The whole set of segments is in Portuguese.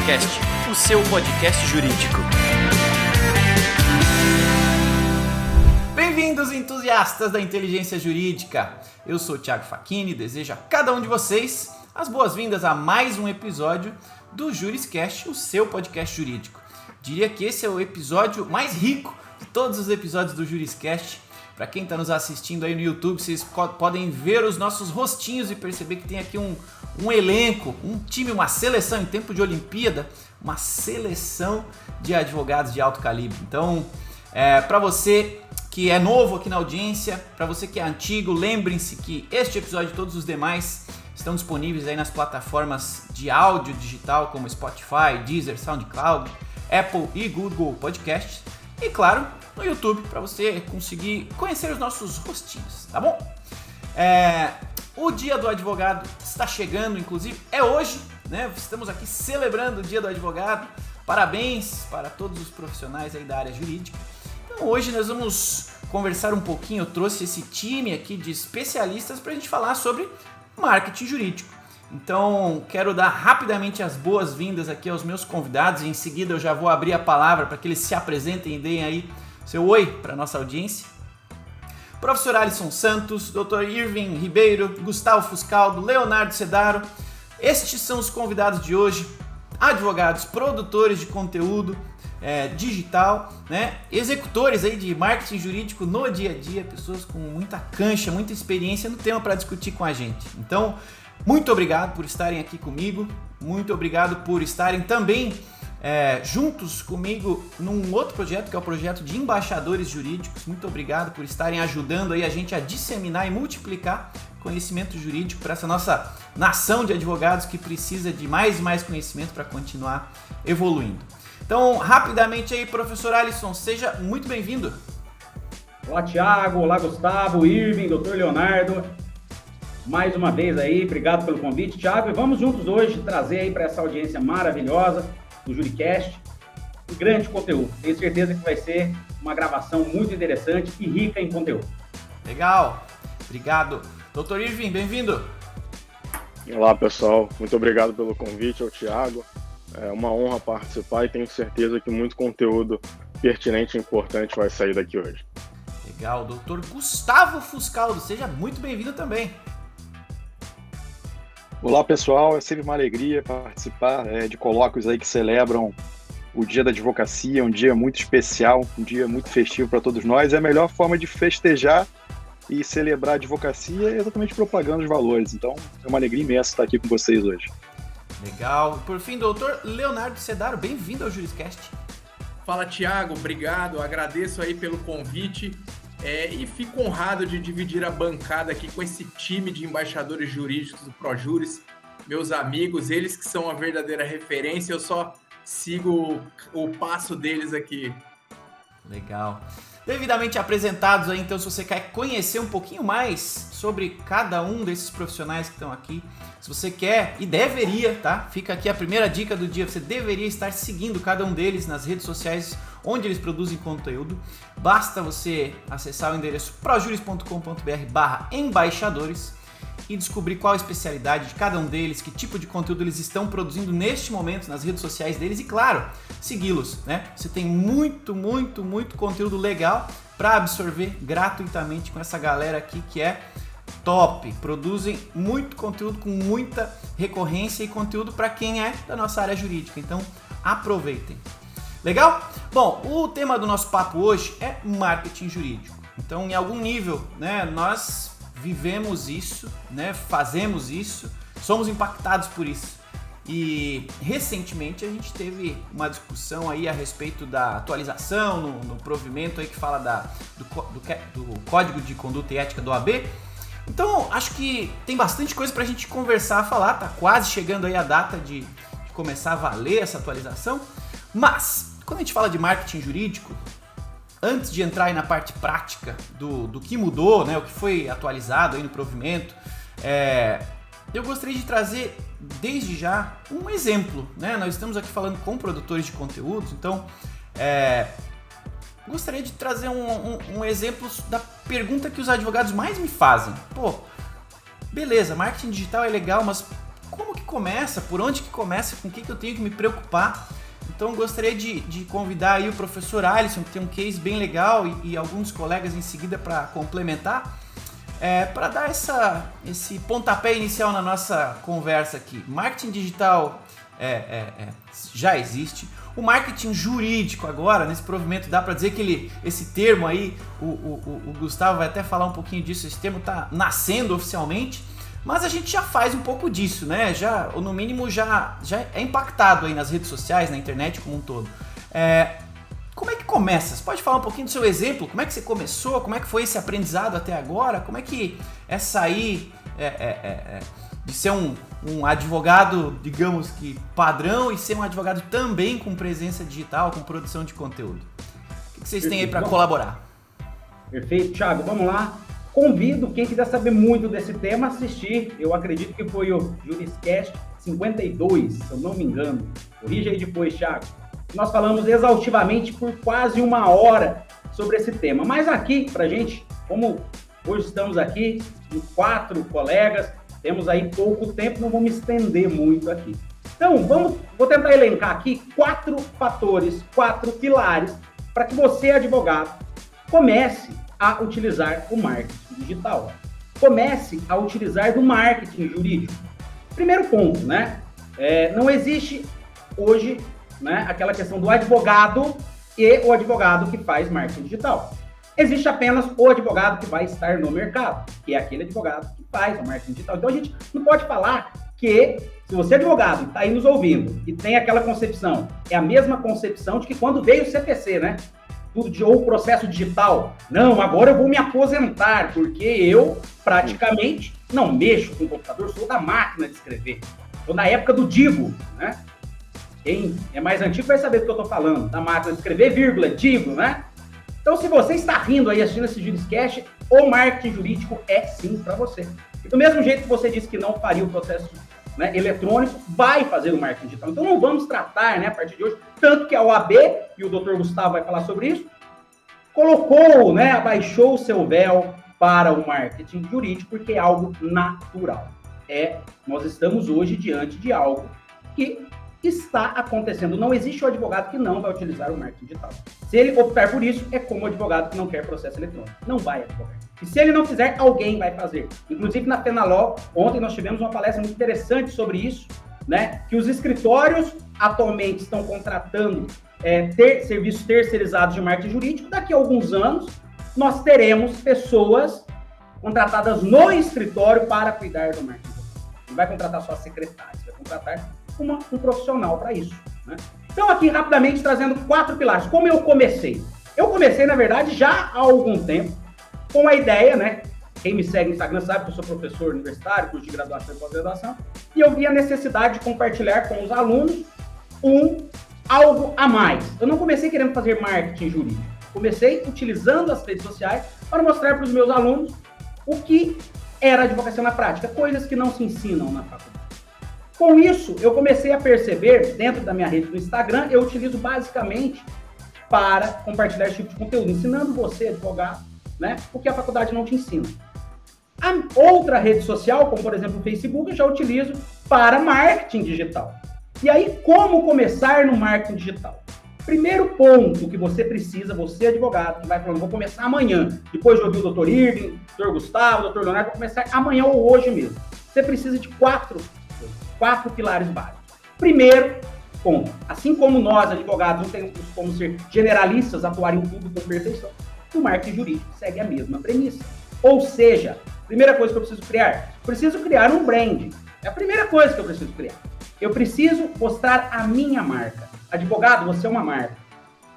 Juriscast, o seu podcast jurídico. Bem-vindos, entusiastas da inteligência jurídica! Eu sou o Thiago Facchini e desejo a cada um de vocês as boas-vindas a mais um episódio do Juriscast, o seu podcast jurídico. Diria que esse é o episódio mais rico de todos os episódios do Juriscast. Para quem está nos assistindo aí no YouTube, vocês podem ver os nossos rostinhos e perceber que tem aqui um elenco, um time, uma seleção em tempo de Olimpíada, uma seleção de advogados de alto calibre. Então, para você que é novo aqui na audiência, para você que é antigo, lembrem-se que este episódio e todos os demais estão disponíveis aí nas plataformas de áudio digital como Spotify, Deezer, SoundCloud, Apple e Google Podcasts. E claro, no YouTube, para você conseguir conhecer os nossos rostinhos, tá bom? O Dia do Advogado está chegando, inclusive é hoje, né? Estamos aqui celebrando o Dia do Advogado. Parabéns para todos os profissionais aí da área jurídica. Então hoje nós vamos conversar um pouquinho, eu trouxe esse time aqui de especialistas para a gente falar sobre marketing jurídico. Então, quero dar rapidamente as boas-vindas aqui aos meus convidados e em seguida eu já vou abrir a palavra para que eles se apresentem e deem aí seu oi para a nossa audiência. Professor Alisson Santos, Dr. Irving Ribeiro, Gustavo Fuscaldo, Leonardo Sedaro. Estes são os convidados de hoje, advogados, produtores de conteúdo digital, né? Executores aí de marketing jurídico no dia a dia, pessoas com muita cancha, muita experiência no tema para discutir com a gente. Então, muito obrigado por estarem aqui comigo, muito obrigado por estarem também juntos comigo num outro projeto, que é o projeto de embaixadores jurídicos. Muito obrigado por estarem ajudando aí a gente a disseminar e multiplicar conhecimento jurídico para essa nossa nação de advogados que precisa de mais e mais conhecimento para continuar evoluindo. Então, rapidamente aí, professor Alisson, seja muito bem-vindo. Olá, Thiago, olá, Gustavo, Irving, Dr. Leonardo. Mais uma vez aí, obrigado pelo convite, Thiago. E vamos juntos hoje trazer aí para essa audiência maravilhosa do Juricast um grande conteúdo. Tenho certeza que vai ser uma gravação muito interessante e rica em conteúdo. Legal, obrigado. Dr. Irving, bem-vindo. Olá, pessoal. Muito obrigado pelo convite ao Thiago. É uma honra participar e tenho certeza que muito conteúdo pertinente e importante vai sair daqui hoje. Legal, Dr. Gustavo Fuscaldo, seja muito bem-vindo também. Olá, pessoal, é sempre uma alegria participar de colóquios aí que celebram o Dia da Advocacia, um dia muito especial, um dia muito festivo para todos nós. É a melhor forma de festejar e celebrar a advocacia é exatamente propagando os valores. Então, é uma alegria imensa estar aqui com vocês hoje. Legal. Por fim, doutor Leonardo Sedaro, bem-vindo ao Juriscast. Fala, Thiago, obrigado, agradeço aí pelo convite e fico honrado de dividir a bancada aqui com esse time de embaixadores jurídicos do ProJuris, meus amigos, eles que são a verdadeira referência, eu só sigo o passo deles aqui. Legal. Devidamente apresentados aí, então, se você quer conhecer um pouquinho mais sobre cada um desses profissionais que estão aqui, se você quer e deveria, tá? Fica aqui a primeira dica do dia, você deveria estar seguindo cada um deles nas redes sociais onde eles produzem conteúdo. Basta você acessar o endereço projuris.com.br/embaixadores e descobrir qual a especialidade de cada um deles, que tipo de conteúdo eles estão produzindo neste momento nas redes sociais deles e, claro, segui-los, né? Você tem muito conteúdo legal para absorver gratuitamente com essa galera aqui que é top. Produzem muito conteúdo com muita recorrência e conteúdo para quem é da nossa área jurídica. Então, aproveitem. Legal? Bom, o tema do nosso papo hoje é marketing jurídico. Então, em algum nível, né, nós vivemos isso, né, fazemos isso, somos impactados por isso. E recentemente a gente teve uma discussão aí a respeito da atualização no provimento aí que fala do Código de Conduta e Ética do OAB. Então, acho que tem bastante coisa pra gente conversar, falar, tá quase chegando aí a data de começar a valer essa atualização. Mas, quando a gente fala de marketing jurídico, antes de entrar aí na parte prática do que mudou, né, o que foi atualizado aí no provimento, eu gostaria de trazer desde já um exemplo, né? Nós estamos aqui falando com produtores de conteúdos, então gostaria de trazer um exemplo da pergunta que os advogados mais me fazem. Pô, beleza, marketing digital é legal, mas como que começa, por onde que começa, com o que eu tenho que me preocupar. Então gostaria de convidar aí o professor Alisson, que tem um case bem legal e alguns colegas em seguida para complementar, para dar esse pontapé inicial na nossa conversa aqui. Marketing digital já existe. O marketing jurídico agora, nesse provimento, dá para dizer que esse termo aí, o Gustavo vai até falar um pouquinho disso, esse termo está nascendo oficialmente, mas a gente já faz um pouco disso, né? Já, ou no mínimo, já é impactado aí nas redes sociais, na internet como um todo. Como é que começa? Você pode falar um pouquinho do seu exemplo? Como é que você começou? Como é que foi esse aprendizado até agora? Como é que é sair de ser um advogado, digamos que padrão, e ser um advogado também com presença digital, com produção de conteúdo? O que vocês têm aí para colaborar? Perfeito, Thiago. Vamos lá. Convido quem quiser saber muito desse tema a assistir. Eu acredito que foi o Juriscast 52, se eu não me engano. Corrija aí depois, Thiago. Nós falamos exaustivamente por quase 1 hora sobre esse tema. Mas aqui, pra gente, como hoje estamos aqui com 4 colegas, temos aí pouco tempo, não vou me estender muito aqui. Então, vou tentar elencar aqui 4 fatores, 4 pilares, para que você, advogado, comece a utilizar o marketing digital. Comece a utilizar do marketing jurídico. Primeiro ponto, né? Não existe hoje, né, aquela questão do advogado e o advogado que faz marketing digital. Existe apenas o advogado que vai estar no mercado, que é aquele advogado que faz o marketing digital. Então a gente não pode falar que, se você é advogado, está aí nos ouvindo e tem aquela concepção, é a mesma concepção de que quando veio o CPC, né? Ou o processo digital. Não, agora eu vou me aposentar, porque eu praticamente não mexo com o computador, sou da máquina de escrever. Sou da época do Digo, né? Quem é mais antigo vai saber do que eu estou falando, da máquina de escrever, vírgula, Digo, né? Então, se você está rindo aí assistindo esse Juriscast, o marketing jurídico é sim para você. E do mesmo jeito que você disse que não faria o processo, né, eletrônico, vai fazer o marketing digital. Então, não vamos tratar, né, a partir de hoje, tanto que a OAB, e o Dr. Gustavo vai falar sobre isso, colocou, né, abaixou o seu véu para o marketing jurídico, porque é algo natural. Nós estamos hoje diante de algo que está acontecendo. Não existe o advogado que não vai utilizar o marketing digital. Se ele optar por isso, é como o advogado que não quer processo eletrônico. Não vai advogar. E se ele não fizer, alguém vai fazer. Inclusive, na Fenaló, ontem nós tivemos uma palestra muito interessante sobre isso, né? Que os escritórios atualmente estão contratando serviços terceirizados de marketing jurídico. Daqui a alguns anos, nós teremos pessoas contratadas no escritório para cuidar do marketing jurídico. Não vai contratar só secretários, vai contratar um profissional para isso, né? Então, aqui, rapidamente, trazendo 4 pilares. Como eu comecei? Eu comecei, na verdade, já há algum tempo, com a ideia, né? Quem me segue no Instagram sabe que eu sou professor universitário, curso de graduação e pós-graduação, e eu vi a necessidade de compartilhar com os alunos algo a mais. Eu não comecei querendo fazer marketing jurídico. Comecei utilizando as redes sociais para mostrar para os meus alunos o que era advocacia na prática, coisas que não se ensinam na faculdade. Com isso, eu comecei a perceber, dentro da minha rede do Instagram, eu utilizo basicamente para compartilhar esse tipo de conteúdo, ensinando você, advogado, né, o que a faculdade não te ensina. A outra rede social, como por exemplo o Facebook, eu já utilizo para marketing digital. E aí, como começar no marketing digital? Primeiro ponto que você precisa, você advogado, que vai falando, vou começar amanhã, depois de ouvir o Dr. Irving, Dr. Gustavo, Dr. Leonardo, vou começar amanhã ou hoje mesmo. Você precisa de 4 pilares básicos. Primeiro ponto, assim como nós, advogados, não temos como ser generalistas, atuar em tudo com perfeição, o marketing jurídico segue a mesma premissa. Ou seja, primeira coisa que eu preciso criar um brand. É a primeira coisa que eu preciso criar. Eu preciso mostrar a minha marca. Advogado, você é uma marca,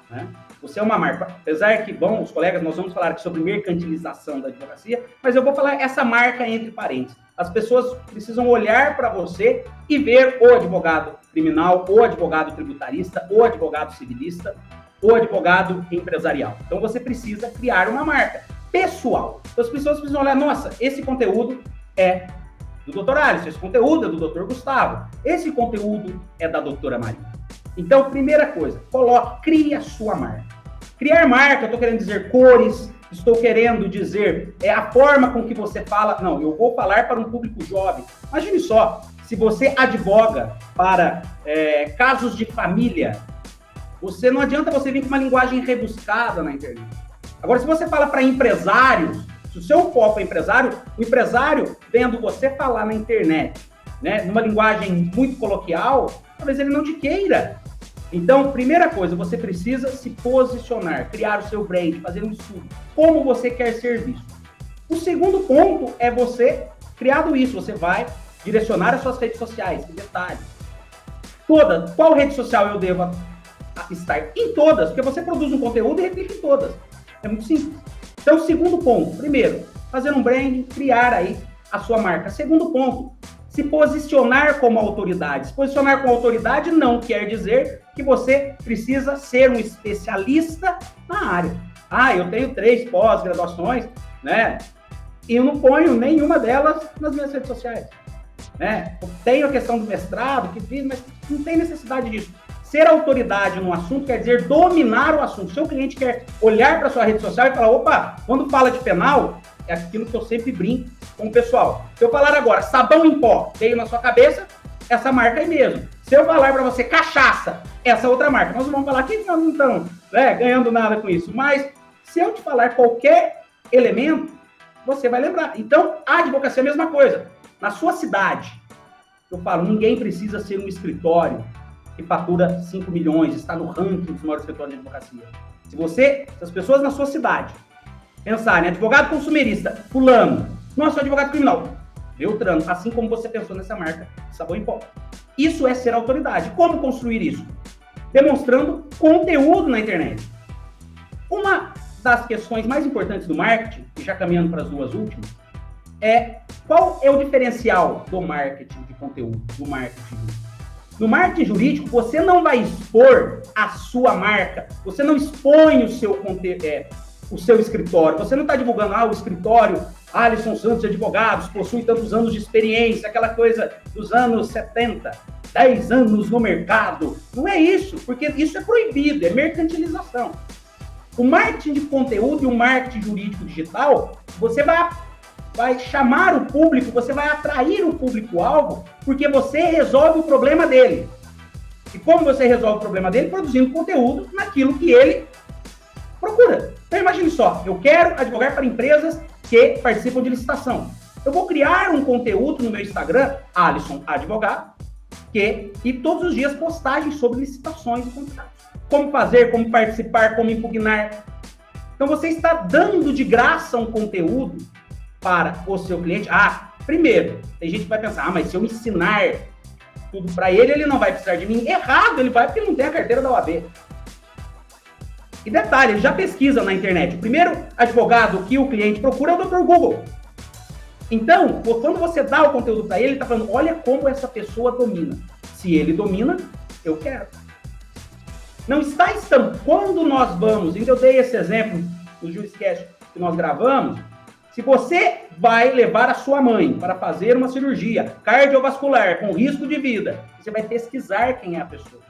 né? Você é uma marca. Apesar que, bom, os colegas, nós vamos falar aqui sobre mercantilização da advocacia, mas eu vou falar essa marca entre parênteses. As pessoas precisam olhar para você e ver o advogado criminal, o advogado tributarista, o advogado civilista, o advogado empresarial. Então, você precisa criar uma marca pessoal. Então, as pessoas precisam olhar, nossa, esse conteúdo é do Dr. Alisson, esse conteúdo é do Dr. Gustavo, esse conteúdo é da doutora Maria. Então, primeira coisa, crie a sua marca. Criar marca, eu estou querendo dizer cores, estou querendo dizer a forma com que você fala. Não, eu vou falar para um público jovem. Imagine só, se você advoga para casos de família, não adianta você vir com uma linguagem rebuscada na internet. Agora, se você fala para empresários, se o seu foco é empresário, o empresário, vendo você falar na internet, né, numa linguagem muito coloquial, talvez ele não te queira. Então, primeira coisa, você precisa se posicionar, criar o seu brand, fazer um estudo. Como você quer ser visto. O segundo ponto é você, criado isso, você vai direcionar as suas redes sociais. Que detalhe. Todas. Qual rede social eu devo estar? Em todas, porque você produz um conteúdo e replica em todas. É muito simples. Então, segundo ponto. Primeiro, fazer um branding, criar aí a sua marca. Segundo ponto, se posicionar como autoridade. Se posicionar como autoridade não quer dizer que você precisa ser um especialista na área. Eu tenho 3 pós-graduações, né? E eu não ponho nenhuma delas nas minhas redes sociais. Né? Eu tenho a questão do mestrado, que fiz, mas não tem necessidade disso. Ser autoridade no assunto quer dizer dominar o assunto. Seu cliente quer olhar para sua rede social e falar, opa, quando fala de penal, é aquilo que eu sempre brinco com o pessoal. Se eu falar agora, sabão em pó, veio na sua cabeça, essa marca aí mesmo. Se eu falar para você, cachaça, essa outra marca. Nós não vamos falar que nós não estamos ganhando nada com isso. Mas se eu te falar qualquer elemento, você vai lembrar. Então, a advocacia é a mesma coisa. Na sua cidade, eu falo, ninguém precisa ser um escritório que fatura 5 milhões, está no ranking dos maiores escritórios de advocacia. Se as pessoas na sua cidade pensarem, advogado consumerista, fulano, nosso advogado criminal, Beltrano, assim como você pensou nessa marca, sabão em pó. Isso é ser autoridade. Como construir isso? Demonstrando conteúdo na internet. Uma das questões mais importantes do marketing, e já caminhando para as 2 últimas, é qual é o diferencial do marketing de conteúdo, do marketing jurídico. No marketing jurídico, você não vai expor a sua marca, você não expõe o seu escritório, você não está divulgando, o escritório Alisson Santos Advogados possui tantos anos de experiência, aquela coisa dos anos 70, 10 anos no mercado. Não é isso, porque isso é proibido, é mercantilização. O marketing de conteúdo e o marketing jurídico digital, você vai chamar o público, você vai atrair o público-alvo, porque você resolve o problema dele. E como você resolve o problema dele? Produzindo conteúdo naquilo que ele procura. Então imagine só, eu quero advogar para empresas que participam de licitação. Eu vou criar um conteúdo no meu Instagram, Alisson Advogado, e todos os dias postagens sobre licitações e contratos. Como fazer, como participar, como impugnar. Então você está dando de graça um conteúdo para o seu cliente. Primeiro, tem gente que vai pensar, mas se eu ensinar tudo para ele, ele não vai precisar de mim. Errado, ele vai porque ele não tem a carteira da OAB. E detalhe, ele já pesquisa na internet. O primeiro advogado que o cliente procura é o Dr. Google. Então, quando você dá o conteúdo para ele está falando, olha como essa pessoa domina. Se ele domina, eu quero. Não está estampado. Quando nós vamos, eu dei esse exemplo no JurisCast que nós gravamos, se você vai levar a sua mãe para fazer uma cirurgia cardiovascular com risco de vida, você vai pesquisar quem é a pessoa.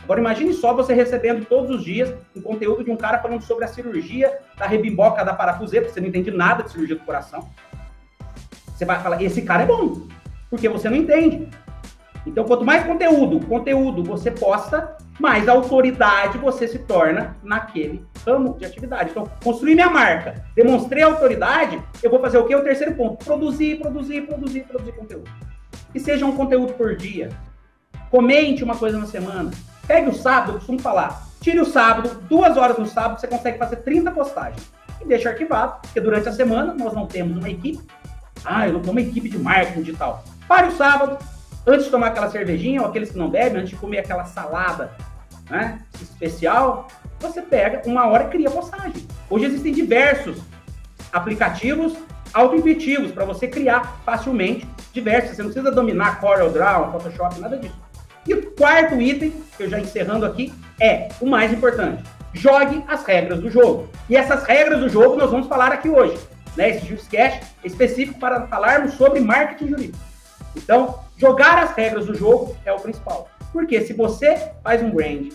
Agora imagine só você recebendo todos os dias um conteúdo de um cara falando sobre a cirurgia da rebimboca da parafuseta, você não entende nada de cirurgia do coração. Você vai falar, esse cara é bom, porque você não entende. Então, quanto mais conteúdo você posta, mais autoridade você se torna naquele ramo de atividade. Então, construir minha marca, demonstrei autoridade, eu vou fazer o quê? O terceiro ponto, produzir conteúdo. E seja um conteúdo por dia. Comente uma coisa na semana. Pegue o sábado, eu costumo falar, tire o sábado, 2 horas no sábado, você consegue fazer 30 postagens. E deixa arquivado, porque durante a semana nós não temos uma equipe. Eu não tenho uma equipe de marketing digital. Pare o sábado, antes de tomar aquela cervejinha, ou aqueles que não bebem, antes de comer aquela salada, né, especial, você pega 1 hora e cria postagem. Hoje existem diversos aplicativos auto-intuitivos para você criar facilmente diversos. Você não precisa dominar CorelDRAW, Photoshop, nada disso. E o 4º item, que eu já encerrando aqui, é o mais importante. Jogue as regras do jogo. E essas regras do jogo nós vamos falar aqui hoje. Né? Esse JurisCast é específico para falarmos sobre marketing jurídico. Então, jogar as regras do jogo é o principal. Porque se você faz um brand,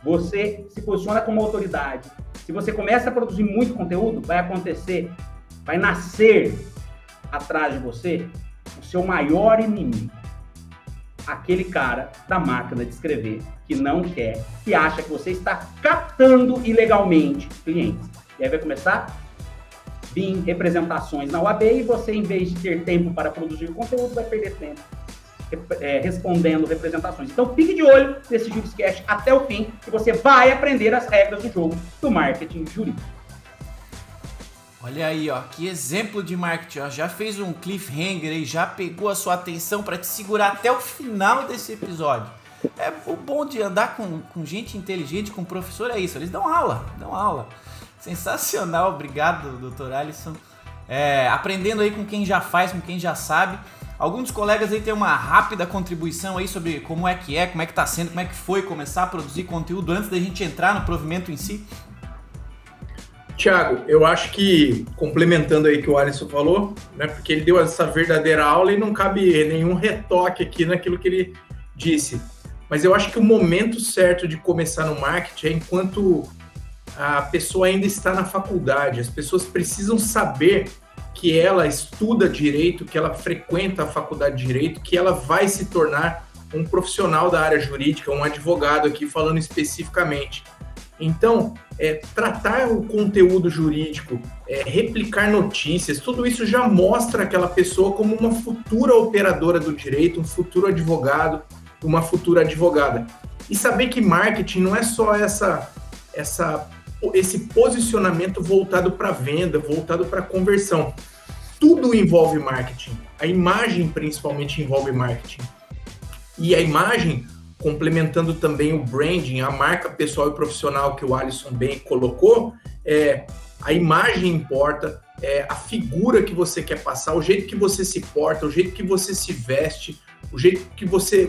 você se posiciona como autoridade, se você começa a produzir muito conteúdo, vai nascer atrás de você o seu maior inimigo. aquele cara da máquina de escrever que não quer, que acha que você está captando ilegalmente clientes. E aí vai começar vir representações na OAB e você, em vez de ter tempo para produzir conteúdo, vai perder tempo respondendo representações. Então, fique de olho nesse JurisCast até o fim, que você vai aprender as regras do jogo do marketing jurídico. Olha aí, ó, que exemplo de marketing, ó, já fez um cliffhanger aí, já pegou a sua atenção para te segurar até o final desse episódio. É o bom de andar com gente inteligente, com professor, é isso, eles dão aula. Sensacional, obrigado, Dr. Alisson. Aprendendo aí com quem já faz, com quem já sabe. Alguns colegas aí têm uma rápida contribuição aí sobre como é que tá sendo, como é que foi começar a produzir conteúdo antes da gente entrar no provimento em si. Tiago, eu acho que, complementando aí o que o Alisson falou, né, porque ele deu essa verdadeira aula e não cabe nenhum retoque aqui naquilo que ele disse. Mas eu acho que o momento certo de começar no marketing é enquanto a pessoa ainda está na faculdade. As pessoas precisam saber que ela estuda direito, que ela frequenta a faculdade de direito, que ela vai se tornar um profissional da área jurídica, um advogado aqui falando especificamente. Então, tratar o conteúdo jurídico, replicar notícias, tudo isso já mostra aquela pessoa como uma futura operadora do direito, um futuro advogado, uma futura advogada. E saber que marketing não é só esse posicionamento voltado para venda, voltado para conversão. Tudo envolve marketing. A imagem, principalmente, envolve marketing. E a imagem, complementando também o branding, a marca pessoal e profissional que o Alisson bem colocou, a imagem importa, a figura que você quer passar, o jeito que você se porta, o jeito que você se veste, o jeito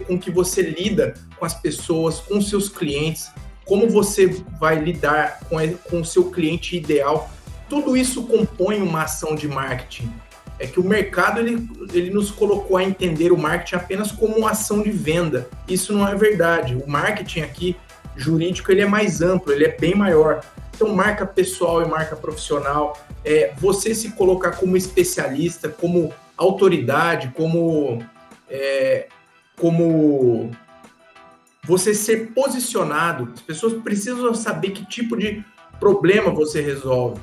com que você lida com as pessoas, com os seus clientes, como você vai lidar com o seu cliente ideal. Tudo isso compõe uma ação de marketing. É que o mercado ele nos colocou a entender o marketing apenas como uma ação de venda. Isso não é verdade. O marketing aqui, jurídico, ele é mais amplo, ele é bem maior. Então, marca pessoal e marca profissional, você se colocar como especialista, como autoridade, como você ser posicionado. As pessoas precisam saber que tipo de problema você resolve.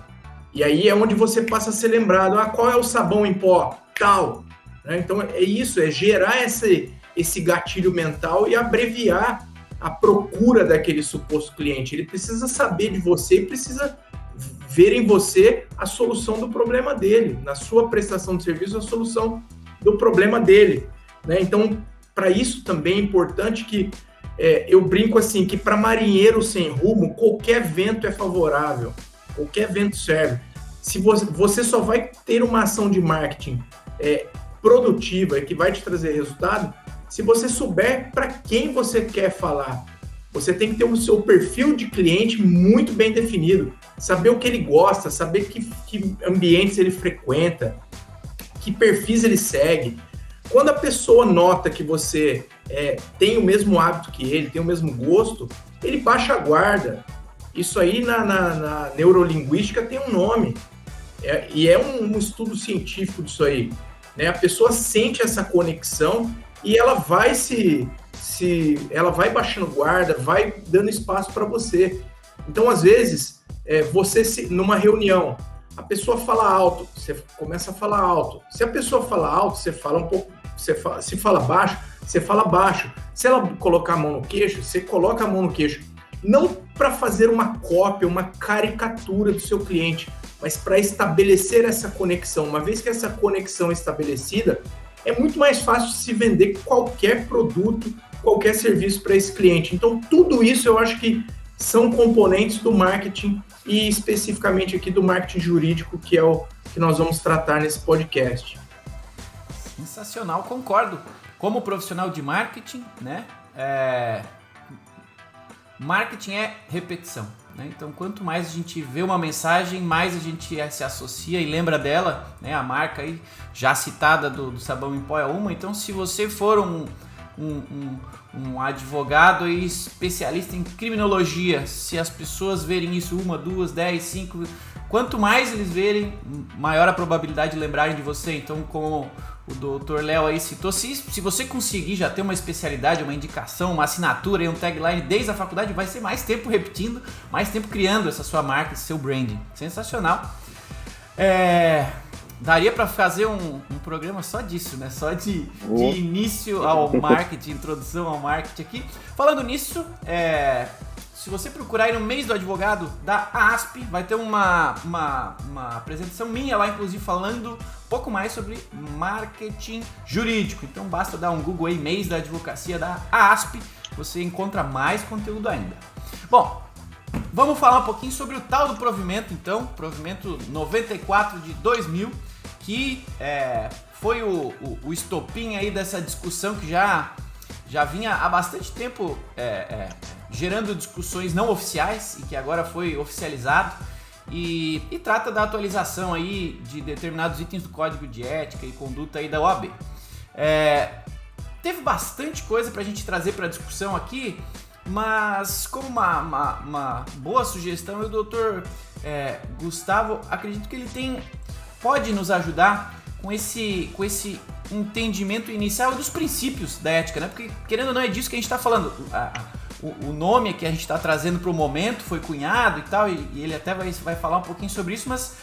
E aí é onde você passa a ser lembrado. Qual é o sabão em pó? Tal. Né? Então é isso, é gerar esse gatilho mental e abreviar a procura daquele suposto cliente. Ele precisa saber de você e precisa ver em você a solução do problema dele. Na sua prestação de serviço, a solução do problema dele. Né? Então, para isso também é importante que eu brinco assim, que para marinheiro sem rumo, qualquer vento é favorável. Qualquer vento serve. Se você só vai ter uma ação de marketing produtiva e que vai te trazer resultado, se você souber para quem você quer falar. Você tem que ter o seu perfil de cliente muito bem definido, saber o que ele gosta, saber que ambientes ele frequenta, que perfis ele segue. Quando a pessoa nota que você tem o mesmo hábito que ele, tem o mesmo gosto, ele baixa a guarda. Isso aí na neurolinguística tem um nome, e é um estudo científico disso aí. Né? A pessoa sente essa conexão e ela vai ela vai baixando guarda, vai dando espaço para você. Então, às vezes, numa reunião, a pessoa fala alto, você começa a falar alto. Se a pessoa fala alto, você fala um pouco, se fala baixo, você fala baixo. Se ela colocar a mão no queixo, você coloca a mão no queixo. Não para fazer uma cópia, uma caricatura do seu cliente, mas para estabelecer essa conexão. Uma vez que essa conexão é estabelecida, é muito mais fácil se vender qualquer produto, qualquer serviço para esse cliente. Então, tudo isso eu acho que são componentes do marketing e especificamente aqui do marketing jurídico, que é o que nós vamos tratar nesse podcast. Sensacional, concordo. Como profissional de marketing, né? Marketing é repetição, né? Então, quanto mais a gente vê uma mensagem, mais a gente se associa e lembra dela, né? A marca aí, já citada do sabão em pó é uma. Então, se você for um advogado aí, especialista em criminologia, se as pessoas verem isso 1, 2, 10, 5, quanto mais eles verem, maior a probabilidade de lembrarem de você. Então, como Dr. Léo aí citou, se você conseguir já ter uma especialidade, uma indicação, uma assinatura e um tagline desde a faculdade, vai ser mais tempo repetindo, mais tempo criando essa sua marca, esse seu branding. Sensacional. Daria para fazer um programa só disso, né? Só de início ao marketing, introdução ao marketing aqui. Falando nisso, se você procurar aí no mês do advogado da ASP, vai ter uma apresentação minha lá, inclusive, falando um pouco mais sobre marketing jurídico. Então basta dar um Google aí, mês da advocacia da ASP, você encontra mais conteúdo ainda. Bom, vamos falar um pouquinho sobre o tal do provimento, então, provimento 94 de 2000, que foi o estopim aí dessa discussão que já vinha há bastante tempo gerando discussões não oficiais e que agora foi oficializado e trata da atualização aí de determinados itens do Código de Ética e Conduta aí da OAB. Teve bastante coisa pra gente trazer pra discussão aqui, mas como uma boa sugestão, o Dr. Gustavo, acredito que ele pode nos ajudar com esse entendimento inicial dos princípios da ética, né? Porque, querendo ou não, é disso que a gente está falando. O nome que a gente está trazendo para o momento foi cunhado e tal, e ele até vai falar um pouquinho sobre isso, mas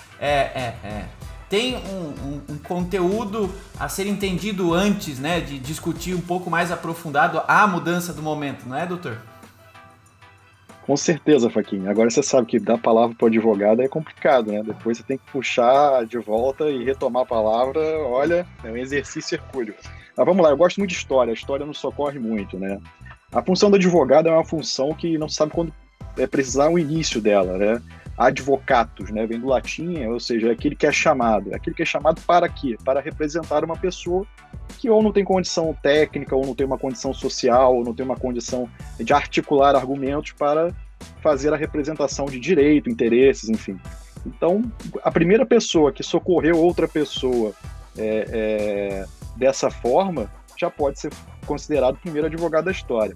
tem um conteúdo a ser entendido antes, né, de discutir um pouco mais aprofundado a mudança do momento, não é, doutor? Com certeza, Faquinha. Agora você sabe que dar palavra para o advogado é complicado, né? Depois você tem que puxar de volta e retomar a palavra. Olha, é um exercício hercúleo. Mas vamos lá, eu gosto muito de história. A história nos socorre muito, né? A função do advogado é uma função que não se sabe quando precisar o início dela, né? Advocatus, né? Vem do latim, ou seja, é aquele que é chamado. É aquele que é chamado para quê? Para representar uma pessoa que ou não tem condição técnica, ou não tem uma condição social, ou não tem uma condição de articular argumentos para fazer a representação de direito, interesses, enfim. Então, a primeira pessoa que socorreu outra pessoa dessa forma já pode ser considerado o primeiro advogado da história.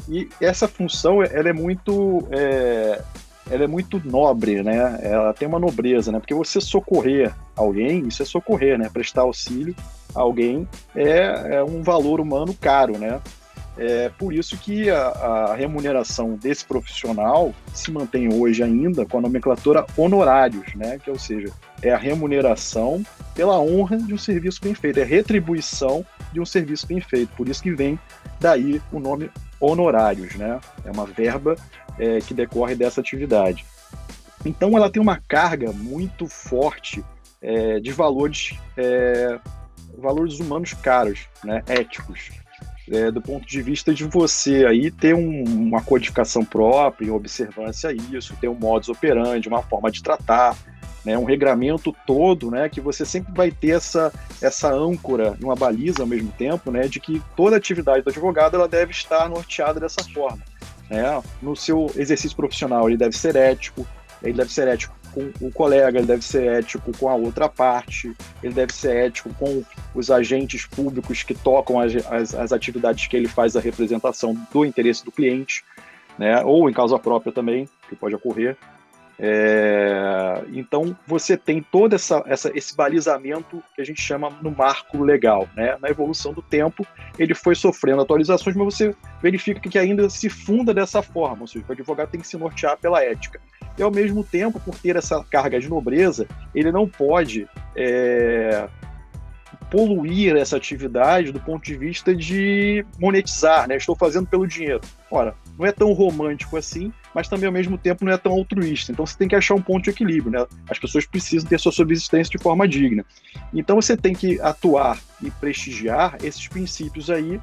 E essa função ela é muito nobre, né? Ela tem uma nobreza, né? Porque você socorrer alguém, isso é socorrer, né? Prestar auxílio a alguém é um valor humano caro, né? Por isso que a remuneração desse profissional se mantém hoje ainda com a nomenclatura honorários, né? Que, ou seja, é a remuneração pela honra de um serviço bem feito, é a retribuição de um serviço bem feito. Por isso que vem daí o nome honorários, né? É uma verba que decorre dessa atividade. Então ela tem uma carga muito forte de valores humanos caros, né? Éticos, do ponto de vista de você aí ter uma codificação própria em observância a isso, ter um modus operandi, uma forma de tratar, né? Um regramento todo, né? Que você sempre vai ter essa âncora e uma baliza ao mesmo tempo, né? De que toda atividade do advogado ela deve estar norteada dessa forma, né? No seu exercício profissional ele deve ser ético com o colega, ele deve ser ético com a outra parte, ele deve ser ético com os agentes públicos que tocam as atividades que ele faz a representação do interesse do cliente, né? Ou em causa própria também, que pode ocorrer. Então você tem todo esse balizamento que a gente chama no marco legal, né? Na evolução do tempo ele foi sofrendo atualizações, mas você verifica que ainda se funda dessa forma, ou seja, o advogado tem que se nortear pela ética. E ao mesmo tempo, por ter essa carga de nobreza, ele não pode poluir essa atividade do ponto de vista de monetizar, né? Estou fazendo pelo dinheiro. Ora, não é tão romântico assim, mas também ao mesmo tempo não é tão altruísta. Então você tem que achar um ponto de equilíbrio, né? As pessoas precisam ter sua subsistência de forma digna. Então você tem que atuar e prestigiar esses princípios aí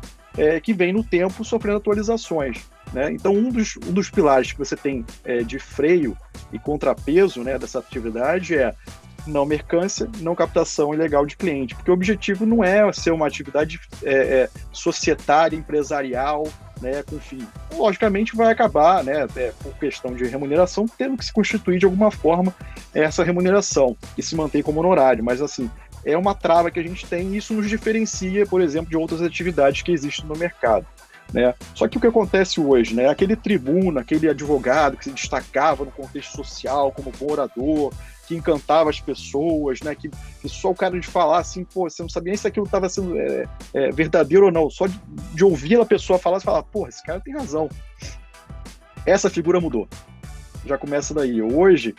que vem no tempo sofrendo atualizações, né? Então um dos pilares que você tem de freio e contrapeso, né, dessa atividade é não mercância, não captação ilegal de cliente, porque o objetivo não é ser uma atividade societária, empresarial, né, com fim. Logicamente vai acabar, né, por questão de remuneração, tendo que se constituir de alguma forma essa remuneração e se manter como honorário, mas assim, é uma trava que a gente tem e isso nos diferencia, por exemplo, de outras atividades que existem no mercado. né? Só que o que acontece hoje, né? Aquele tribuno, aquele advogado que se destacava no contexto social como bom orador, que encantava as pessoas, né? Que só o cara de falar assim, pô, você não sabia nem se aquilo estava sendo verdadeiro ou não. Só de ouvir a pessoa falar, você fala, porra, esse cara tem razão. Essa figura mudou. Já começa daí. Hoje,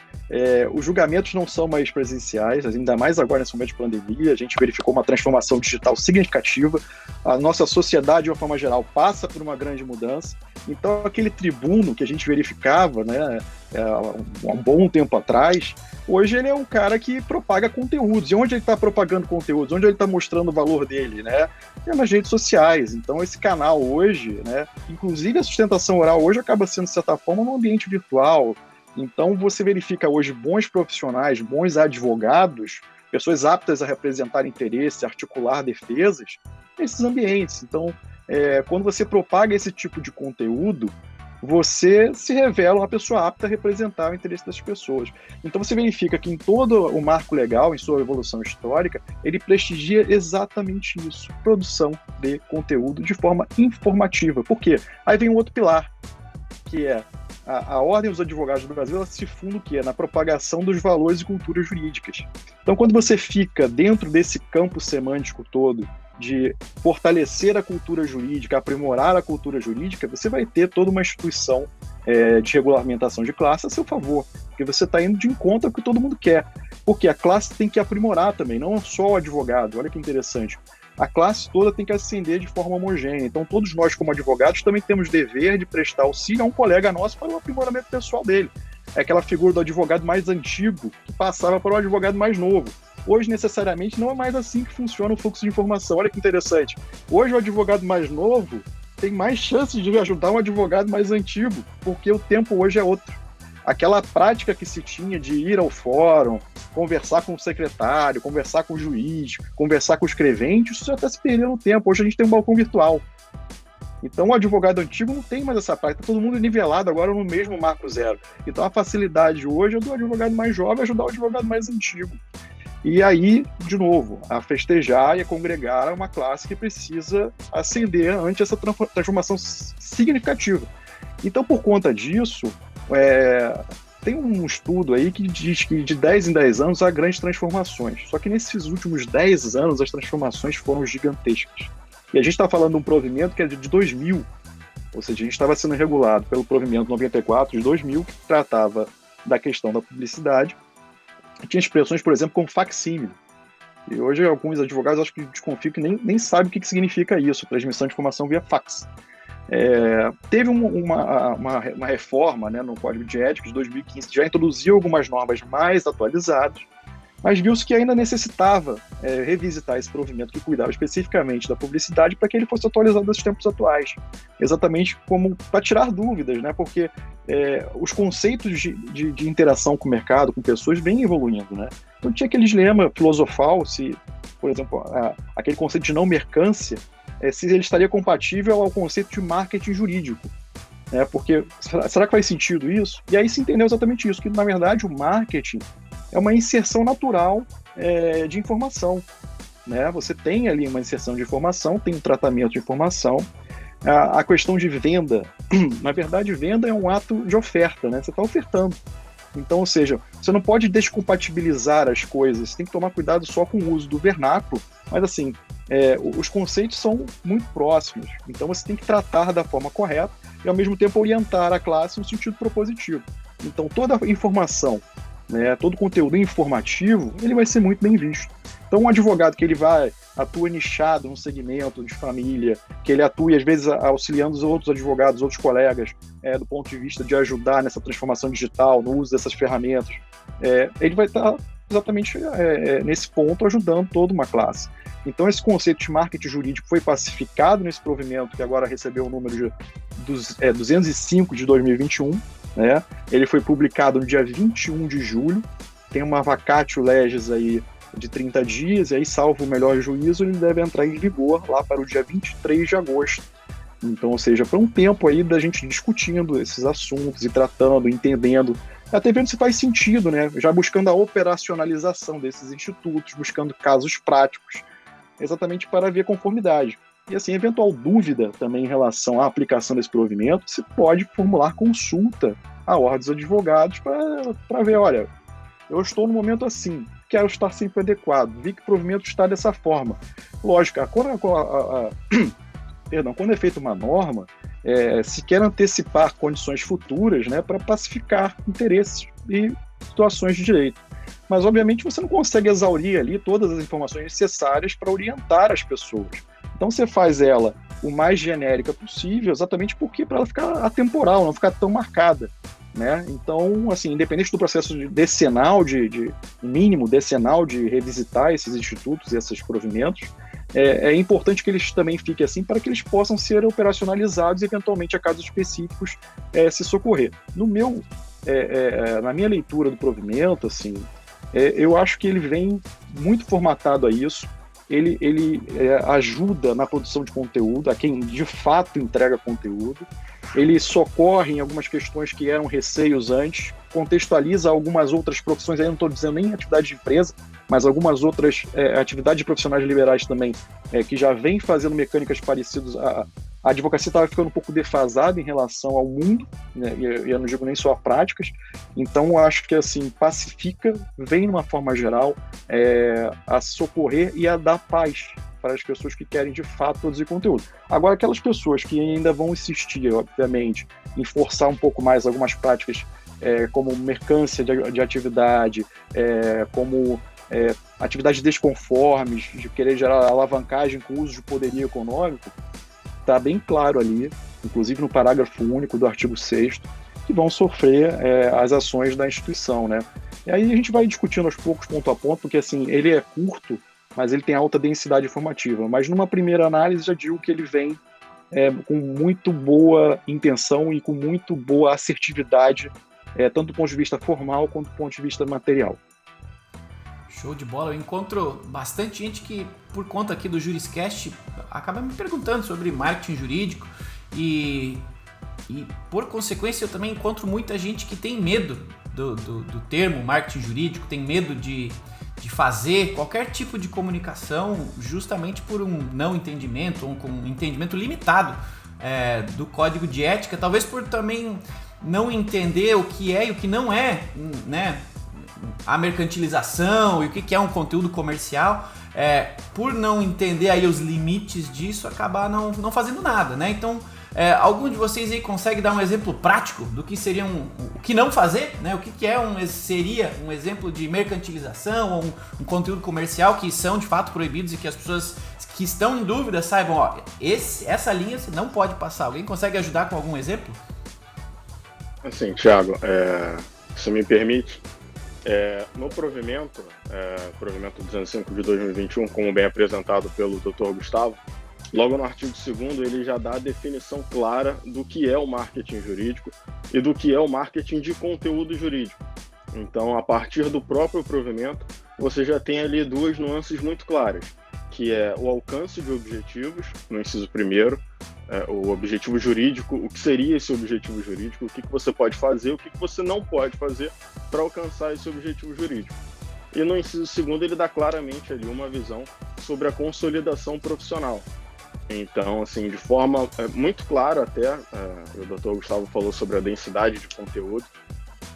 os julgamentos não são mais presenciais, ainda mais agora nesse momento de pandemia. A gente verificou uma transformação digital significativa. A nossa sociedade, de uma forma geral, passa por uma grande mudança. Então, aquele tribuno que a gente verificava, né, há um bom tempo atrás, hoje ele é um cara que propaga conteúdos. E onde ele está propagando conteúdos? Onde ele está mostrando o valor dele? Né? É nas redes sociais. Então, esse canal hoje, né, inclusive a sustentação oral hoje acaba sendo, de certa forma, num ambiente virtual. Então, você verifica hoje bons profissionais, bons advogados, pessoas aptas a representar interesses, articular defesas, nesses ambientes. Então, quando você propaga esse tipo de conteúdo, você se revela uma pessoa apta a representar o interesse das pessoas. Então, você verifica que em todo o marco legal, em sua evolução histórica, ele prestigia exatamente isso, produção de conteúdo de forma informativa. Por quê? Aí vem um outro pilar, que é a Ordem dos Advogados do Brasil, ela se funda o quê? Na propagação dos valores e culturas jurídicas. Então, quando você fica dentro desse campo semântico todo de fortalecer a cultura jurídica, aprimorar a cultura jurídica, você vai ter toda uma instituição de regulamentação de classe a seu favor, porque você está indo de encontro ao que todo mundo quer. Porque a classe tem que aprimorar também, não só o advogado. Olha que interessante. A classe toda tem que ascender de forma homogênea. Então, todos nós, como advogados, também temos dever de prestar auxílio a um colega nosso para o aprimoramento pessoal dele. É aquela figura do advogado mais antigo que passava para o advogado mais novo. Hoje, necessariamente, não é mais assim que funciona o fluxo de informação. Olha que interessante. Hoje, o advogado mais novo tem mais chances de ajudar um advogado mais antigo, porque o tempo hoje é outro. Aquela prática que se tinha de ir ao fórum, conversar com o secretário, conversar com o juiz, conversar com o escrevente, isso já está se perdendo no tempo. Hoje a gente tem um balcão virtual. Então o advogado antigo não tem mais essa prática, está todo mundo nivelado agora no mesmo marco zero. Então a facilidade hoje é do advogado mais jovem ajudar o advogado mais antigo. E aí, de novo, a festejar e a congregar uma classe que precisa ascender ante essa transformação significativa. Então, por conta disso, tem um estudo aí que diz que de 10 em 10 anos há grandes transformações. Só que nesses últimos 10 anos as transformações foram gigantescas. E a gente está falando de um provimento que é de 2000, ou seja, a gente estava sendo regulado pelo provimento 94 de 2000, que tratava da questão da publicidade. Tinha expressões, por exemplo, como facsímile. E hoje alguns advogados acho que desconfiam que nem sabem o que significa isso, transmissão de informação via fax. Teve uma reforma, né, no Código de Ética de 2015, que já introduziu algumas normas mais atualizadas, mas viu-se que ainda necessitava revisitar esse provimento que cuidava especificamente da publicidade para que ele fosse atualizado nos tempos atuais. Exatamente como para tirar dúvidas, né, porque os conceitos de interação com o mercado, com pessoas, vêm evoluindo. Né? Então tinha aquele dilema filosofal, se, por exemplo, aquele conceito de não mercância, se ele estaria compatível ao conceito de marketing jurídico. Porque será que faz sentido isso? E aí se entendeu exatamente isso, que na verdade o marketing é uma inserção natural de informação. Né? Você tem ali uma inserção de informação, tem um tratamento de informação. A questão de venda, na verdade venda é um ato de oferta, né? Você está ofertando. Então, ou seja, você não pode descompatibilizar as coisas, você tem que tomar cuidado só com o uso do vernáculo, mas assim, os conceitos são muito próximos, então você tem que tratar da forma correta e ao mesmo tempo orientar a classe no sentido propositivo. Então toda a informação, né, todo o conteúdo informativo, ele vai ser muito bem visto. Então um advogado que ele atua nichado num segmento de família, que ele atue às vezes auxiliando os outros advogados, outros colegas, do ponto de vista de ajudar nessa transformação digital, no uso dessas ferramentas, ele vai estar exatamente nesse ponto ajudando toda uma classe. Então esse conceito de marketing jurídico foi pacificado nesse provimento que agora recebeu o número de 205 de 2021, né? Ele foi publicado no dia 21 de julho, tem uma vacatio legis aí de 30 dias, e aí, salvo o melhor juízo, ele deve entrar em vigor lá para o dia 23 de agosto. Então, ou seja, para um tempo aí da gente discutindo esses assuntos e tratando, entendendo, até vendo se faz sentido, né? Já buscando a operacionalização desses institutos, buscando casos práticos, exatamente para ver conformidade. E assim, eventual dúvida também em relação à aplicação desse provimento, você pode formular consulta à ordem dos advogados para ver, olha, eu estou no momento assim, quero estar sempre adequado, vi que o provimento está dessa forma. Lógico, quando é feita uma norma, se quer antecipar condições futuras, né, para pacificar interesses e situações de direito. Mas, obviamente, você não consegue exaurir ali todas as informações necessárias para orientar as pessoas. Então, você faz ela o mais genérica possível, exatamente porque para ela ficar atemporal, não ficar tão marcada, né? Então, assim, independente do processo decenal, mínimo decenal de revisitar esses institutos e esses provimentos, é importante que eles também fiquem assim para que eles possam ser operacionalizados e, eventualmente, a casos específicos se socorrer. Na minha leitura do provimento, assim, eu acho que ele vem muito formatado a isso. Ele ajuda na produção de conteúdo, a quem de fato entrega conteúdo. Ele socorre em algumas questões que eram receios antes, contextualiza algumas outras profissões, aí eu não estou dizendo nem atividade de empresa, mas algumas outras atividades de profissionais liberais também, que já vêm fazendo mecânicas parecidas. A advocacia estava ficando um pouco defasada em relação ao mundo, né, e eu não digo nem só a práticas. Então, eu acho que assim, pacifica, vem de uma forma geral a socorrer e a dar paz para as pessoas que querem de fato produzir conteúdo. Agora, aquelas pessoas que ainda vão insistir, obviamente, em forçar um pouco mais algumas práticas como mercância de atividade, como atividades desconformes, de querer gerar alavancagem com o uso de poderio econômico, está bem claro ali, inclusive no parágrafo único do artigo 6º, que vão sofrer as ações da instituição, né? E aí a gente vai discutindo aos poucos, ponto a ponto, porque assim, ele é curto, mas ele tem alta densidade informativa. Mas numa primeira análise já digo que ele vem com muito boa intenção e com muito boa assertividade, tanto do ponto de vista formal quanto do ponto de vista material. Show de bola, eu encontro bastante gente que, por conta aqui do Juriscast, acaba me perguntando sobre marketing jurídico e por consequência, eu também encontro muita gente que tem medo do termo marketing jurídico, tem medo de fazer qualquer tipo de comunicação justamente por um não entendimento ou com um entendimento limitado do código de ética, talvez por também não entender o que é e o que não é, né, a mercantilização e o que é um conteúdo comercial, por não entender aí os limites disso, acabar não fazendo nada, né? Então, algum de vocês aí consegue dar um exemplo prático do que seria o que não fazer, né? O que seria um exemplo de mercantilização ou um conteúdo comercial que são de fato proibidos e que as pessoas que estão em dúvida saibam, ó, essa linha você não pode passar. Alguém consegue ajudar com algum exemplo? Assim, Thiago, se me permite, no provimento 205 de 2021, como bem apresentado pelo Dr. Gustavo, logo no artigo 2º ele já dá a definição clara do que é o marketing jurídico e do que é o marketing de conteúdo jurídico. Então, a partir do próprio provimento, você já tem ali duas nuances muito claras, que é o alcance de objetivos, no inciso 1º, o objetivo jurídico, o que seria esse objetivo jurídico, o que você pode fazer, o que você não pode fazer para alcançar esse objetivo jurídico. E no inciso 2º ele dá claramente ali uma visão sobre a consolidação profissional. Então, assim, de forma muito clara até, o Dr. Gustavo falou sobre a densidade de conteúdo,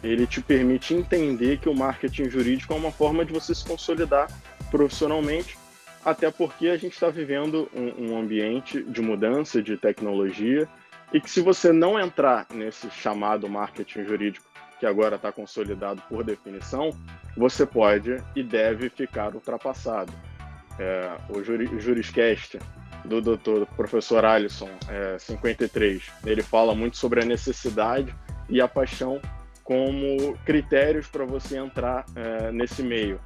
ele te permite entender que o marketing jurídico é uma forma de você se consolidar profissionalmente, até porque a gente está vivendo um ambiente de mudança, de tecnologia, e que se você não entrar nesse chamado marketing jurídico, que agora está consolidado por definição, você pode e deve ficar ultrapassado. O Juriscast do professor Alisson, 53, ele fala muito sobre a necessidade e a paixão como critérios para você entrar nesse meio.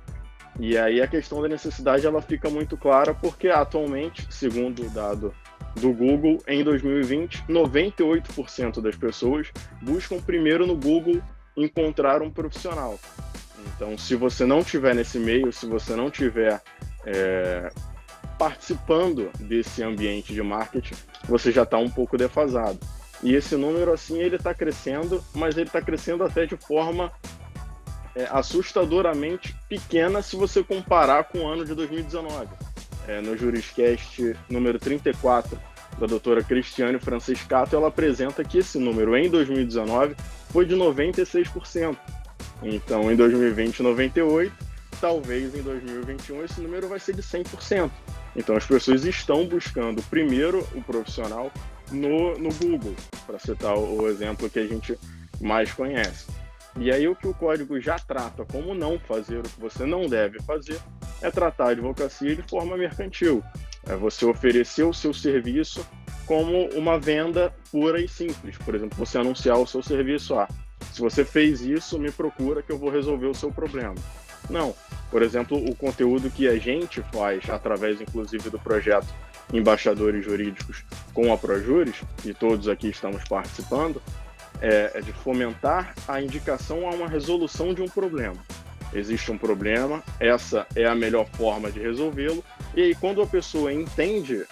E aí a questão da necessidade ela fica muito clara porque atualmente, segundo o dado do Google, em 2020, 98% das pessoas buscam primeiro no Google encontrar um profissional. Então, se você não estiver nesse meio, se você não estiver participando desse ambiente de marketing, você já está um pouco defasado. E esse número, assim, ele está crescendo, mas ele está crescendo até de forma assustadoramente pequena se você comparar com o ano de 2019. no Juriscast número 34, da doutora Cristiane Francescato, ela apresenta que esse número em 2019 foi de 96%. Então, em 2020, 98%, talvez em 2021 esse número vai ser de 100%. Então, as pessoas estão buscando primeiro o profissional no Google, para citar o exemplo que a gente mais conhece. E aí o que o código já trata como não fazer, o que você não deve fazer, é tratar a advocacia de forma mercantil. É você oferecer o seu serviço como uma venda pura e simples. Por exemplo, você anunciar o seu serviço, se você fez isso, me procura que eu vou resolver o seu problema. Não. Por exemplo, o conteúdo que a gente faz, através inclusive do projeto Embaixadores Jurídicos com a ProJuris, e todos aqui estamos participando, é de fomentar a indicação a uma resolução de um problema. Existe um problema, essa é a melhor forma de resolvê-lo, e aí quando a pessoa entende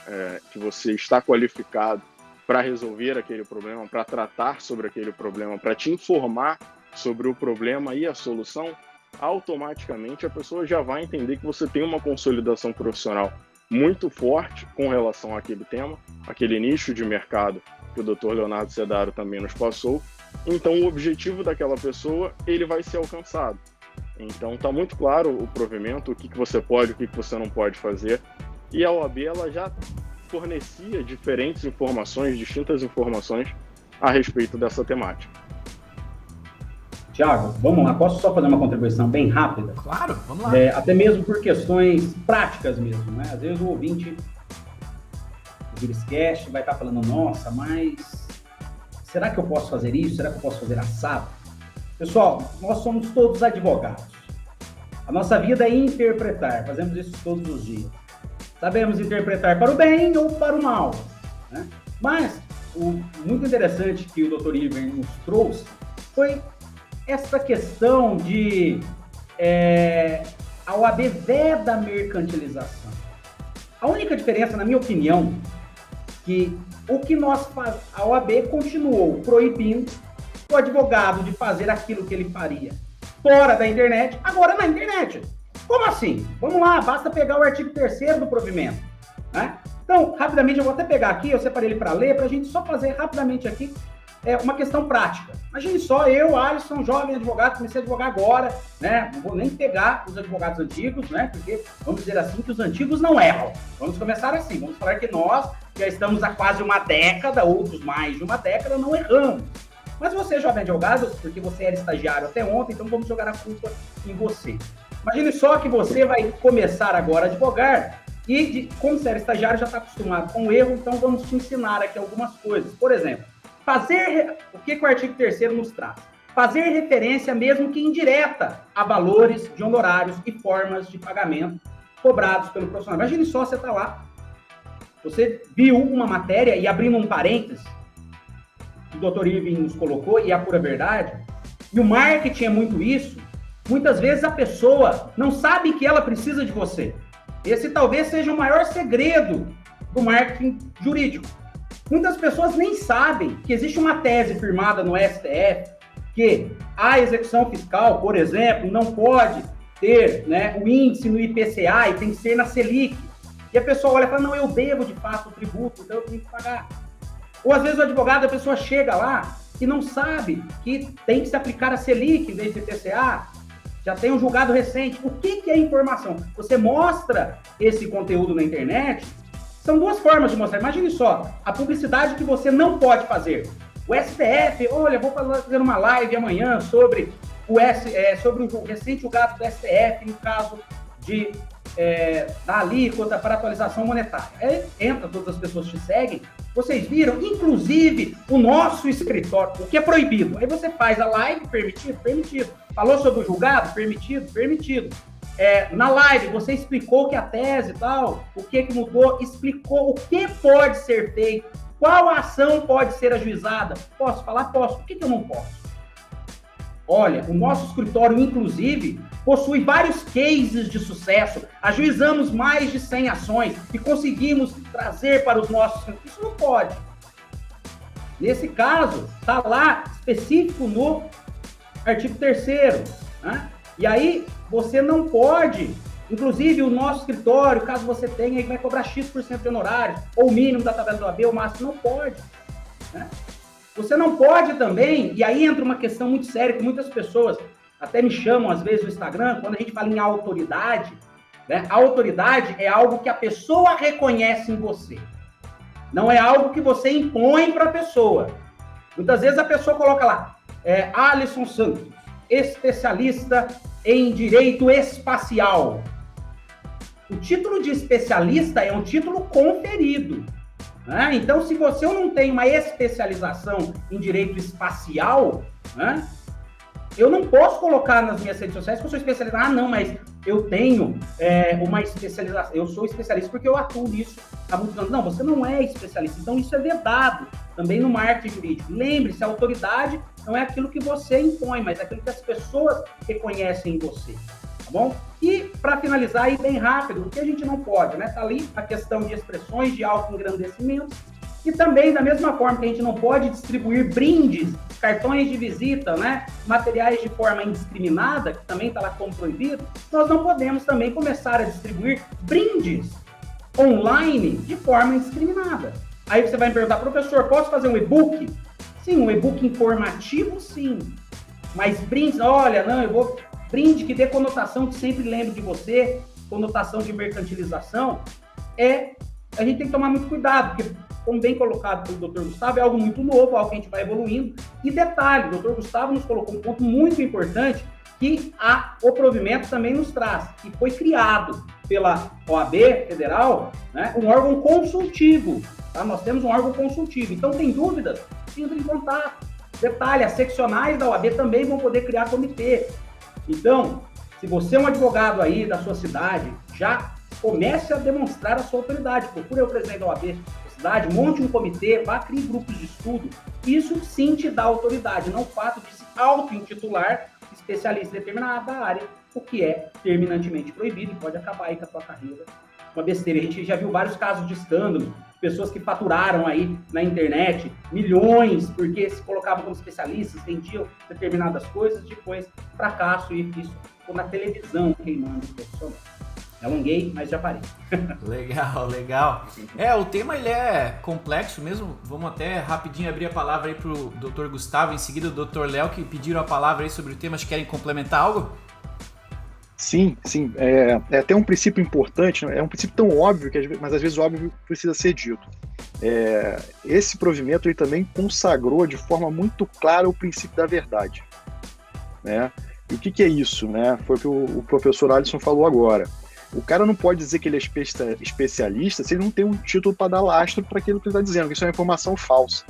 que você está qualificado para resolver aquele problema, para tratar sobre aquele problema, para te informar sobre o problema e a solução, automaticamente a pessoa já vai entender que você tem uma consolidação profissional muito forte com relação àquele tema, aquele nicho de mercado que o Dr. Leonardo Sedaro também nos passou. Então, o objetivo daquela pessoa, ele vai ser alcançado. Então, está muito claro o provimento, o que você pode, o que você não pode fazer. E a OAB, ela já fornecia diferentes informações, distintas informações a respeito dessa temática. Tiago, vamos lá, posso só fazer uma contribuição bem rápida? Claro, vamos lá. Até mesmo por questões práticas mesmo, né? Às vezes o ouvinte do Juriscast vai estar falando, nossa, mas será que eu posso fazer isso? Será que eu posso fazer assado? Pessoal, nós somos todos advogados. A nossa vida é interpretar, fazemos isso todos os dias. Sabemos interpretar para o bem ou para o mal, né? Mas o muito interessante que o Dr. Iver nos trouxe foi essa questão de a OAB veda a mercantilização. A única diferença, na minha opinião, que o que a OAB continuou proibindo o advogado de fazer aquilo que ele faria fora da internet, agora na internet. Como assim? Vamos lá, basta pegar o artigo 3º do provimento, né? Então, rapidamente, eu vou até pegar aqui, eu separei ele para ler, para a gente só fazer rapidamente aqui uma questão prática. Imagine só, eu, Alisson, jovem advogado, comecei a advogar agora, né? Não vou nem pegar os advogados antigos, né? Porque, vamos dizer assim, que os antigos não erram. Vamos começar assim, vamos falar que nós já estamos há quase uma década, outros mais de uma década, não erramos. Mas você, jovem advogado, porque você era estagiário até ontem, então vamos jogar a culpa em você. Imagine só que você vai começar agora a advogar e, como você era estagiário, já está acostumado com o erro, então vamos te ensinar aqui algumas coisas. Por exemplo, o que o artigo 3º nos traz? Fazer referência, mesmo que indireta, a valores de honorários e formas de pagamento cobrados pelo profissional. Imagine só, você está lá, você viu uma matéria, e abrindo um parênteses, que o Dr. Irving nos colocou, e é a pura verdade, e o marketing é muito isso, muitas vezes a pessoa não sabe que ela precisa de você. Esse talvez seja o maior segredo do marketing jurídico. Muitas pessoas nem sabem que existe uma tese firmada no STF que a execução fiscal, por exemplo, não pode ter, né, o índice no IPCA e tem que ser na Selic. E a pessoa olha e fala, não, eu devo de fato o tributo, então eu tenho que pagar. Ou às vezes o advogado, a pessoa chega lá e não sabe que tem que se aplicar a Selic em vez do IPCA. Já tem um julgado recente. O que é informação? Você mostra esse conteúdo na internet. São duas formas de mostrar. Imagine só, a publicidade que você não pode fazer. O STF, olha, vou fazer uma live amanhã sobre o recente julgado do STF no caso da alíquota para atualização monetária. Aí entra, todas as pessoas te seguem. Vocês viram, inclusive, o nosso escritório, o que é proibido. Aí você faz a live, permitido, permitido. Falou sobre o julgado, permitido, permitido. Na live, você explicou que a tese e tal, o que mudou, explicou o que pode ser feito, qual ação pode ser ajuizada. Posso falar? Posso. Por que eu não posso? Olha, o nosso escritório, inclusive, possui vários cases de sucesso. Ajuizamos mais de 100 ações e conseguimos trazer para os nossos... Isso não pode. Nesse caso, está lá específico no artigo 3º, né? E aí, você não pode Inclusive, o nosso escritório, caso você tenha, vai cobrar X% de honorários, ou o mínimo da tabela do OAB, ou o máximo, não pode. Né? Você não pode também, e aí entra uma questão muito séria, que muitas pessoas até me chamam, às vezes, no Instagram, quando a gente fala em autoridade, né? A autoridade é algo que a pessoa reconhece em você. Não é algo que você impõe para a pessoa. Muitas vezes a pessoa coloca lá, Alisson Santos, especialista em direito espacial. O título de especialista é um título conferido. Né? Então, se você não tem uma especialização em direito espacial, né, eu não posso colocar nas minhas redes sociais que eu sou especialista. Ah, não, mas eu tenho uma especialização. Eu sou especialista porque eu atuo nisso há muitos anos. Não, você não é especialista. Então, isso é vedado também no marketing jurídico. Lembre-se, a autoridade não é aquilo que você impõe, mas é aquilo que as pessoas reconhecem em você. Tá bom? E, para finalizar aí bem rápido, o que a gente não pode, né? Tá ali a questão de expressões de autoengrandecimento e também, da mesma forma que a gente não pode distribuir brindes, cartões de visita, né? Materiais de forma indiscriminada, que também está lá como proibido, nós não podemos também começar a distribuir brindes online de forma indiscriminada. Aí você vai me perguntar, professor, posso fazer um e-book? Sim, um e-book informativo, sim. Mas brindes, olha, não, eu vou... Brinde que dê conotação, que sempre lembre de você, conotação de mercantilização, a gente tem que tomar muito cuidado, porque, como bem colocado pelo Dr. Gustavo, é algo muito novo, algo que a gente vai evoluindo. E detalhe, o Dr. Gustavo nos colocou um ponto muito importante que o provimento também nos traz, que foi criado pela OAB Federal, né, um órgão consultivo. Tá? Nós temos um órgão consultivo. Então, tem dúvidas? Entre em contato. Detalhe, as seccionais da OAB também vão poder criar comitê. Então, se você é um advogado aí da sua cidade, já comece a demonstrar a sua autoridade. Procure o presidente da OAB da cidade, monte um comitê, vá criar grupos de estudo. Isso sim te dá autoridade, não o fato de se auto-intitular especialista em determinada área, o que é terminantemente proibido e pode acabar aí com a sua carreira. Uma besteira. A gente já viu vários casos de escândalo, pessoas que faturaram aí na internet milhões porque se colocavam como especialistas, vendiam determinadas coisas, depois fracasso e isso ficou na televisão queimando o profissional. Alonguei, mas já parei. Legal, legal. O tema ele é complexo mesmo. Vamos até rapidinho abrir a palavra aí pro Dr. Gustavo, em seguida o Dr. Léo, que pediram a palavra aí sobre o tema. Querem complementar algo? Sim. É até um princípio importante, é um princípio tão óbvio, mas às vezes o óbvio precisa ser dito. Esse provimento ele também consagrou de forma muito clara o princípio da verdade. Né? E o que é isso? Né? Foi o que o professor Alisson falou agora. O cara não pode dizer que ele é especialista se ele não tem um título para dar lastro para aquilo que ele está dizendo, que isso é uma informação falsa.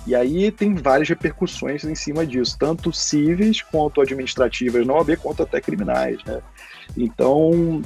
E aí tem várias repercussões em cima disso, tanto cíveis quanto administrativas na OAB, quanto até criminais, né? Então,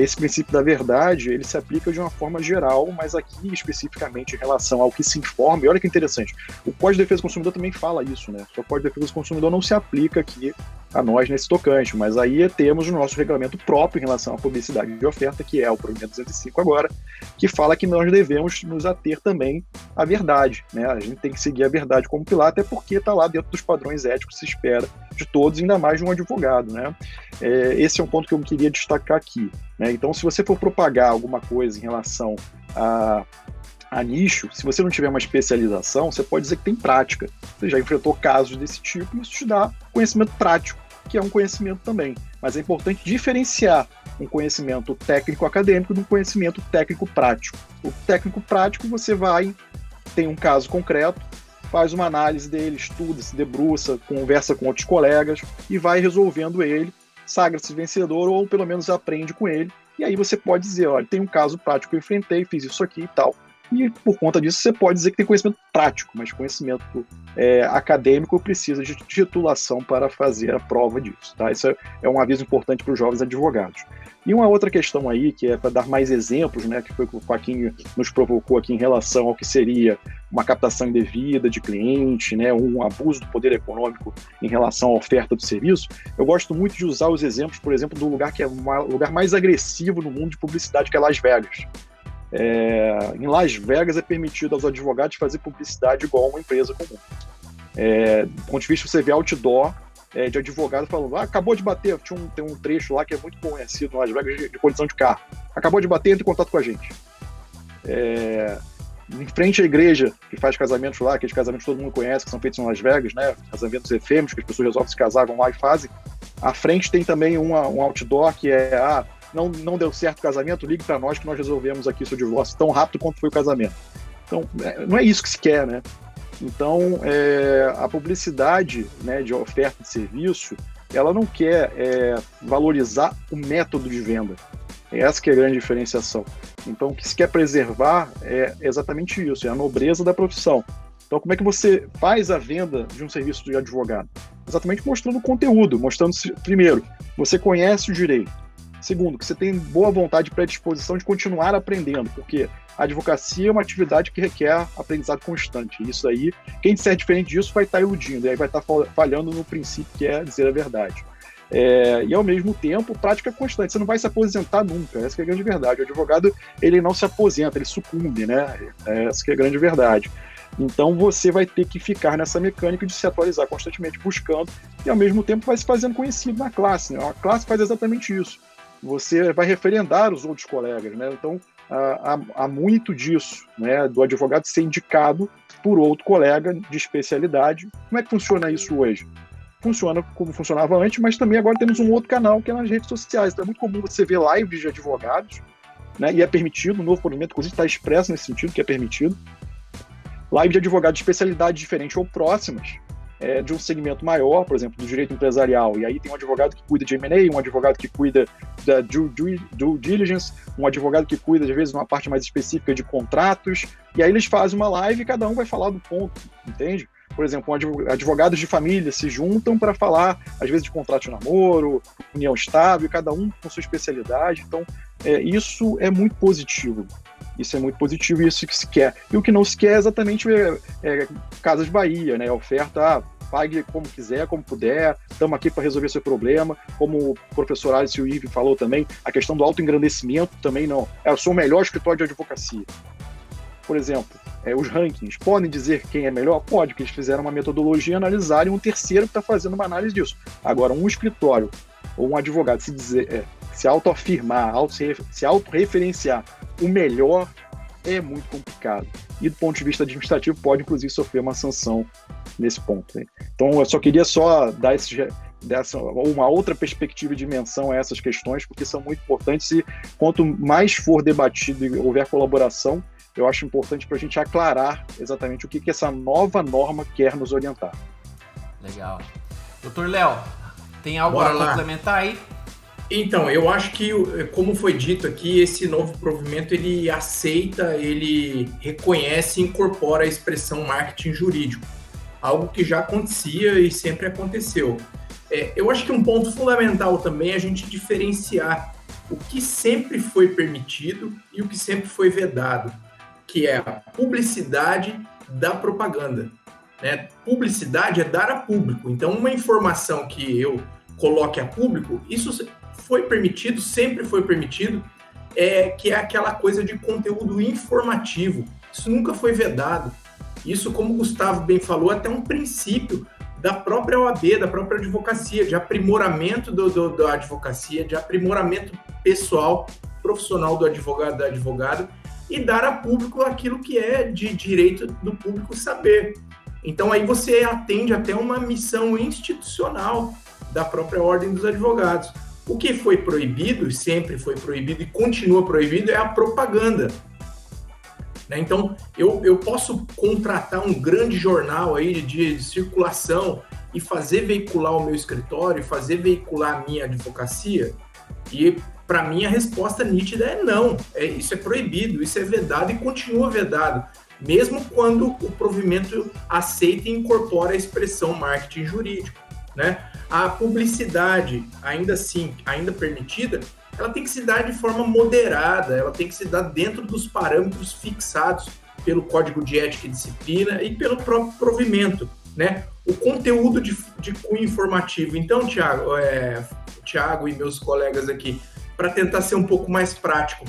esse princípio da verdade, ele se aplica de uma forma geral, mas aqui especificamente em relação ao que se informa, e olha que interessante, o Código de Defesa do Consumidor também fala isso, né? Só o Código de Defesa do Consumidor não se aplica aqui a nós nesse tocante, mas aí temos o nosso regulamento próprio em relação à publicidade de oferta, que é o provimento 205 agora, que fala que nós devemos nos ater também à verdade, né? A gente tem que seguir a verdade como pilar, até porque está lá dentro dos padrões éticos que se espera de todos, ainda mais de um advogado, né? Esse é um ponto que eu queria destacar aqui, né? Então, se você for propagar alguma coisa em relação a nicho, se você não tiver uma especialização, você pode dizer que tem prática. Você já enfrentou casos desse tipo e isso te dá conhecimento prático, que é um conhecimento também. Mas é importante diferenciar um conhecimento técnico-acadêmico de um conhecimento técnico-prático. O técnico-prático você tem um caso concreto, faz uma análise dele, estuda, se debruça, conversa com outros colegas e vai resolvendo ele, sagra-se vencedor ou pelo menos aprende com ele. E aí você pode dizer, olha, tem um caso prático que eu enfrentei, fiz isso aqui e tal. E por conta disso você pode dizer que tem conhecimento prático, mas conhecimento acadêmico precisa de titulação para fazer a prova disso. Tá? Isso é um aviso importante para os jovens advogados. E uma outra questão aí, que é para dar mais exemplos, né, que foi o que o Joaquim nos provocou aqui em relação ao que seria uma captação indevida de cliente, né, um abuso do poder econômico em relação à oferta do serviço, eu gosto muito de usar os exemplos, por exemplo, do lugar que é o lugar mais agressivo no mundo de publicidade, que é Las Vegas. Em Las Vegas é permitido aos advogados fazer publicidade igual a uma empresa comum. Do ponto de vista, você vê outdoor, de advogado falando, acabou de bater, tem um trecho lá que é muito conhecido no Las Vegas de condição de carro. Acabou de bater, entre em contato com a gente. Em frente à igreja que faz casamentos lá, aqueles casamentos que todo mundo conhece, que são feitos em Las Vegas, né? Casamentos efêmeros, que as pessoas resolvem se casar, vão lá e fazem. À frente tem também um outdoor que não deu certo o casamento, ligue para nós que nós resolvemos aqui seu divórcio tão rápido quanto foi o casamento. Então, não é isso que se quer, né? Então, a publicidade, né, de oferta de serviço, ela não quer valorizar o método de venda. Essa que é a grande diferenciação. Então, o que se quer preservar é exatamente isso, é a nobreza da profissão. Então, como é que você faz a venda de um serviço de advogado? Exatamente mostrando o conteúdo, mostrando, primeiro, você conhece o direito. Segundo, que você tem boa vontade e predisposição de continuar aprendendo, porque a advocacia é uma atividade que requer aprendizado constante. E isso aí, quem disser diferente disso vai estar iludindo, e aí vai estar falhando no princípio que é dizer a verdade. E ao mesmo tempo, prática constante. Você não vai se aposentar nunca, essa que é a grande verdade. O advogado, ele não se aposenta, ele sucumbe, né? Essa que é a grande verdade. Então você vai ter que ficar nessa mecânica de se atualizar constantemente buscando e ao mesmo tempo vai se fazendo conhecido na classe, né? A classe faz exatamente isso. Você vai referendar os outros colegas, né? Então há muito disso, né? Do advogado ser indicado por outro colega de especialidade. Como é que funciona isso hoje? Funciona como funcionava antes, mas também agora temos um outro canal que é nas redes sociais. Então é muito comum você ver lives de advogados, né? E é permitido, o novo provimento, inclusive, está expresso nesse sentido, que é permitido. Live de advogados de especialidades diferentes ou próximas, de um segmento maior, por exemplo, do direito empresarial. E aí tem um advogado que cuida de M&A, um advogado que cuida da due diligence, um advogado que cuida, às vezes, de uma parte mais específica de contratos. E aí eles fazem uma live e cada um vai falar do ponto, entende? Por exemplo, advogados de família se juntam para falar, às vezes, de contrato de namoro, união estável, cada um com sua especialidade. Então, isso é muito positivo. Isso é muito positivo e isso que se quer. E o que não se quer é exatamente Casas Bahia, né? A oferta, pague como quiser, como puder, estamos aqui para resolver seu problema. Como o professor Alice e o Irving falou também, a questão do autoengrandecimento também não. Eu sou o melhor escritório de advocacia. Por exemplo, os rankings podem dizer quem é melhor? Pode, porque eles fizeram uma metodologia, analisarem um terceiro que está fazendo uma análise disso. Agora, um escritório ou um advogado se autoafirmar, se autorreferenciar o melhor é muito complicado. E do ponto de vista administrativo pode, inclusive, sofrer uma sanção nesse ponto, né? Então, eu só queria dar uma outra perspectiva e dimensão a essas questões, porque são muito importantes e quanto mais for debatido e houver colaboração, eu acho importante para a gente aclarar exatamente o que essa nova norma quer nos orientar. Legal. Doutor Léo, tem algo Bora a lá. complementar aí? Então, eu acho que, como foi dito aqui, esse novo provimento, ele aceita, ele reconhece e incorpora a expressão marketing jurídico, algo que já acontecia e sempre aconteceu. Eu acho que um ponto fundamental também é a gente diferenciar o que sempre foi permitido e o que sempre foi vedado, que é a publicidade da propaganda, né? Publicidade é dar a público, então uma informação que eu coloque a público, isso foi permitido, sempre foi permitido, que é aquela coisa de conteúdo informativo. Isso nunca foi vedado. Isso, como o Gustavo bem falou, é até um princípio da própria OAB, da própria advocacia, de aprimoramento da advocacia, de aprimoramento pessoal, profissional do advogado, da advogada, e dar a público aquilo que é de direito do público saber. Então, aí você atende até uma missão institucional da própria Ordem dos Advogados. O que foi proibido, sempre foi proibido e continua proibido, é a propaganda. Né? Então, eu posso contratar um grande jornal aí de circulação e fazer veicular o meu escritório, fazer veicular a minha advocacia? E, para mim, a resposta nítida é não. Isso é proibido, isso é vedado e continua vedado, mesmo quando o provimento aceita e incorpora a expressão marketing jurídico. Né? A publicidade, ainda assim, ainda permitida, ela tem que se dar de forma moderada, ela tem que se dar dentro dos parâmetros fixados pelo Código de Ética e Disciplina e pelo próprio provimento, né? O conteúdo de cunho informativo. Então, Thiago e meus colegas aqui, para tentar ser um pouco mais prático,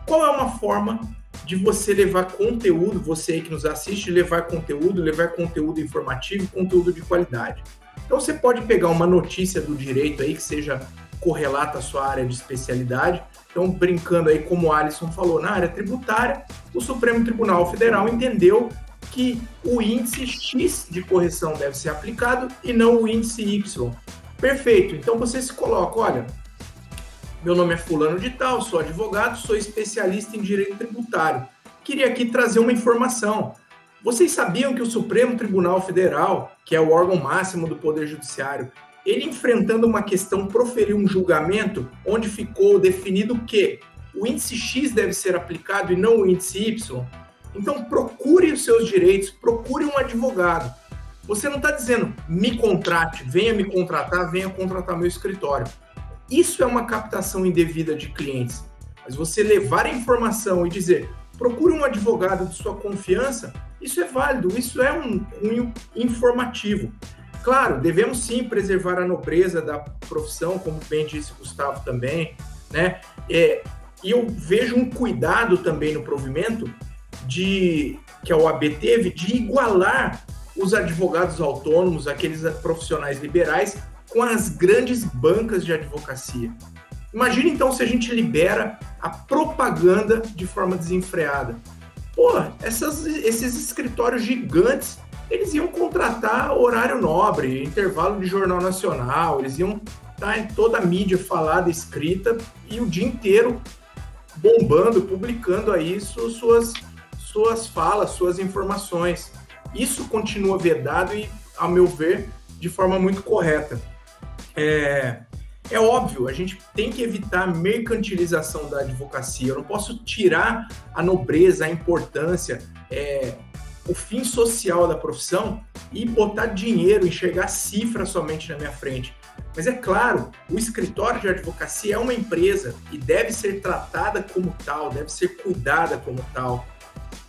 qual é uma forma de você levar conteúdo, você aí que nos assiste, levar conteúdo informativo, conteúdo de qualidade? Então você pode pegar uma notícia do direito aí que seja correlata à sua área de especialidade. Então, brincando aí, como o Alisson falou, na área tributária, o Supremo Tribunal Federal entendeu que o índice X de correção deve ser aplicado e não o índice Y. Perfeito. Então você se coloca, olha, meu nome é fulano de tal, sou advogado, sou especialista em direito tributário. Queria aqui trazer uma informação. Vocês sabiam que o Supremo Tribunal Federal, que é o órgão máximo do Poder Judiciário, ele enfrentando uma questão, proferiu um julgamento onde ficou definido que o índice X deve ser aplicado e não o índice Y? Então procure os seus direitos, procure um advogado. Você não está dizendo, me contrate, venha me contratar, venha contratar meu escritório. Isso é uma captação indevida de clientes. Mas você levar a informação e dizer, procure um advogado de sua confiança, isso é válido, isso é um cunho informativo. Claro, devemos sim preservar a nobreza da profissão, como bem disse o Gustavo também, né? E eu vejo um cuidado também no provimento que a OAB teve de igualar os advogados autônomos, aqueles profissionais liberais, com as grandes bancas de advocacia. Imagina então se a gente libera a propaganda de forma desenfreada. Pô, esses escritórios gigantes, eles iam contratar horário nobre, intervalo de jornal nacional, eles iam estar em toda a mídia falada, escrita, e o dia inteiro bombando, publicando aí suas falas, suas informações. Isso continua vedado e, ao meu ver, de forma muito correta. É óbvio, a gente tem que evitar a mercantilização da advocacia. Eu não posso tirar a nobreza, a importância, o fim social da profissão e botar dinheiro, enxergar cifra somente na minha frente. Mas é claro, o escritório de advocacia é uma empresa e deve ser tratada como tal, deve ser cuidada como tal.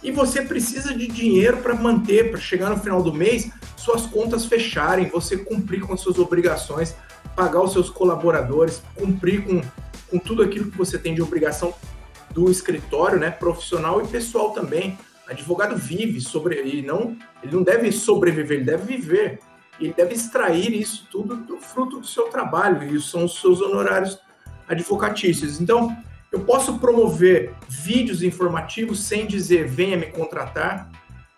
E você precisa de dinheiro para manter, para chegar no final do mês, suas contas fecharem, você cumprir com suas obrigações, pagar os seus colaboradores, cumprir com tudo aquilo que você tem de obrigação do escritório, né, profissional e pessoal também. Advogado vive, ele não deve sobreviver, ele deve viver. Ele deve extrair isso tudo do fruto do seu trabalho, e isso são os seus honorários advocatícios. Então, eu posso promover vídeos informativos sem dizer venha me contratar.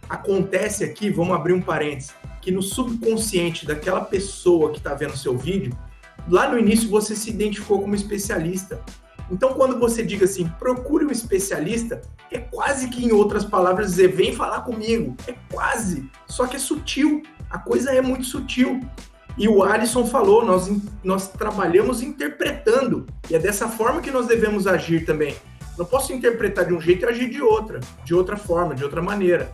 Acontece aqui, vamos abrir um parênteses, que no subconsciente daquela pessoa que está vendo o seu vídeo, lá no início você se identificou como especialista. Então, quando você diga assim, procure um especialista, é quase que, em outras palavras, dizer vem falar comigo. É quase, só que é sutil. A coisa é muito sutil. E o Alisson falou, nós trabalhamos interpretando. E é dessa forma que nós devemos agir também. Não posso interpretar de um jeito e agir de outra forma, de outra maneira.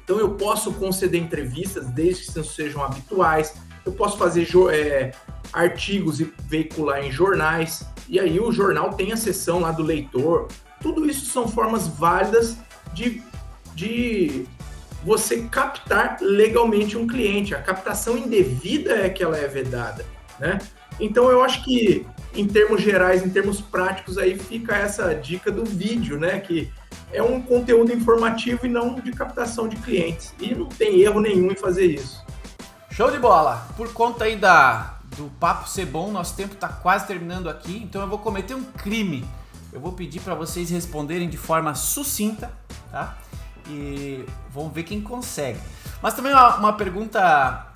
Então eu posso conceder entrevistas, desde que não sejam habituais. Eu posso fazer artigos e veicular em jornais. E aí o jornal tem a seção lá do leitor. Tudo isso são formas válidas de você captar legalmente um cliente. A captação indevida é que ela é vedada, né? Então eu acho que, em termos gerais, em termos práticos, aí fica essa dica do vídeo, né? Que é um conteúdo informativo e não de captação de clientes. E não tem erro nenhum em fazer isso. Show de bola! Por conta aí do papo ser bom, nosso tempo está quase terminando aqui, então eu vou cometer um crime. Eu vou pedir para vocês responderem de forma sucinta, tá? E vamos ver quem consegue. Mas também uma pergunta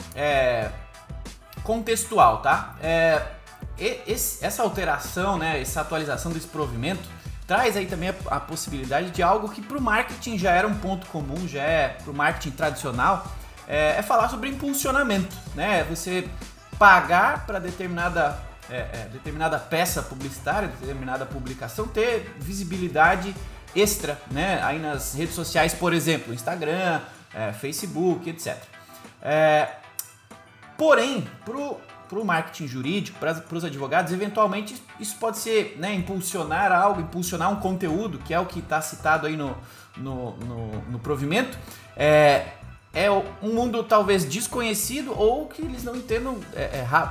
contextual, tá? Essa alteração, né, essa atualização desse provimento traz aí também a possibilidade de algo que para o marketing já era um ponto comum, já é para o marketing tradicional, é falar sobre impulsionamento, né? Você pagar para determinada peça publicitária, determinada publicação ter visibilidade extra, né? Aí nas redes sociais, por exemplo, Instagram, Facebook, etc. Porém, para o marketing jurídico, para os advogados, eventualmente isso pode ser, né, impulsionar algo, impulsionar um conteúdo, que é o que está citado aí no provimento. É um mundo talvez desconhecido ou que eles não entendam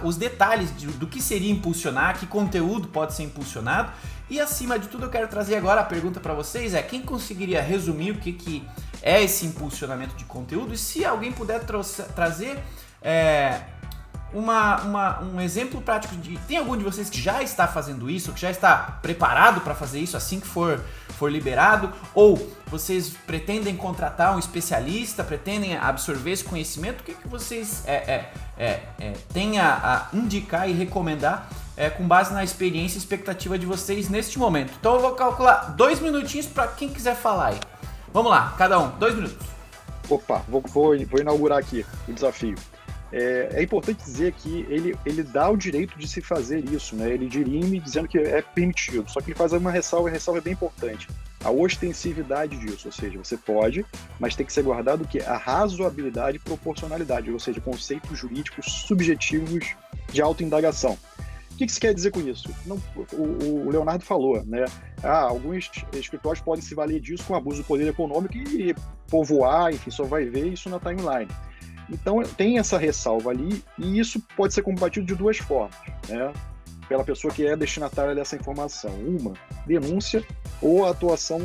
os detalhes do que seria impulsionar, que conteúdo pode ser impulsionado. E acima de tudo eu quero trazer agora a pergunta para vocês, quem conseguiria resumir o que é esse impulsionamento de conteúdo? E se alguém puder trazer um exemplo prático tem algum de vocês que já está fazendo isso, que já está preparado para fazer isso assim que for liberado, ou vocês pretendem contratar um especialista, pretendem absorver esse conhecimento? O que vocês têm a indicar e recomendar com base na experiência e expectativa de vocês neste momento? Então eu vou calcular 2 minutinhos para quem quiser falar aí. Vamos lá, cada um, 2 minutos. Opa, vou inaugurar aqui o desafio. É importante dizer que ele dá o direito de se fazer isso, né? Ele dirime dizendo que é permitido, só que ele faz uma ressalva, e a ressalva é bem importante. A ostensividade disso, ou seja, você pode, mas tem que ser guardado o quê? A razoabilidade e proporcionalidade, ou seja, conceitos jurídicos subjetivos de autoindagação. O que isso quer dizer com isso? O Leonardo falou, né? Alguns escritórios podem se valer disso com abuso do poder econômico e povoar, enfim, só vai ver isso na timeline. Então, tem essa ressalva ali, e isso pode ser combatido de 2 formas, né? Pela pessoa que é destinatária dessa informação. Uma, denúncia, ou a atuação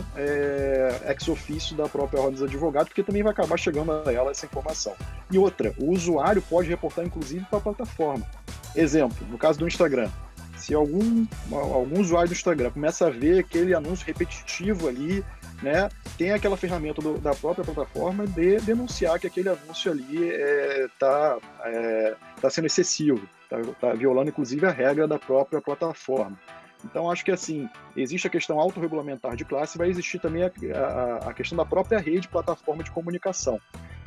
ex officio da própria ordem dos advogados, porque também vai acabar chegando a ela essa informação. E outra, o usuário pode reportar, inclusive, para a plataforma. Exemplo, no caso do Instagram. Se algum usuário do Instagram começa a ver aquele anúncio repetitivo ali, né, tem aquela ferramenta da própria plataforma de denunciar que aquele anúncio ali tá sendo excessivo, tá violando inclusive a regra da própria plataforma. Então acho que assim, existe a questão autorregulamentar de classe, vai existir também a questão da própria rede plataforma de comunicação.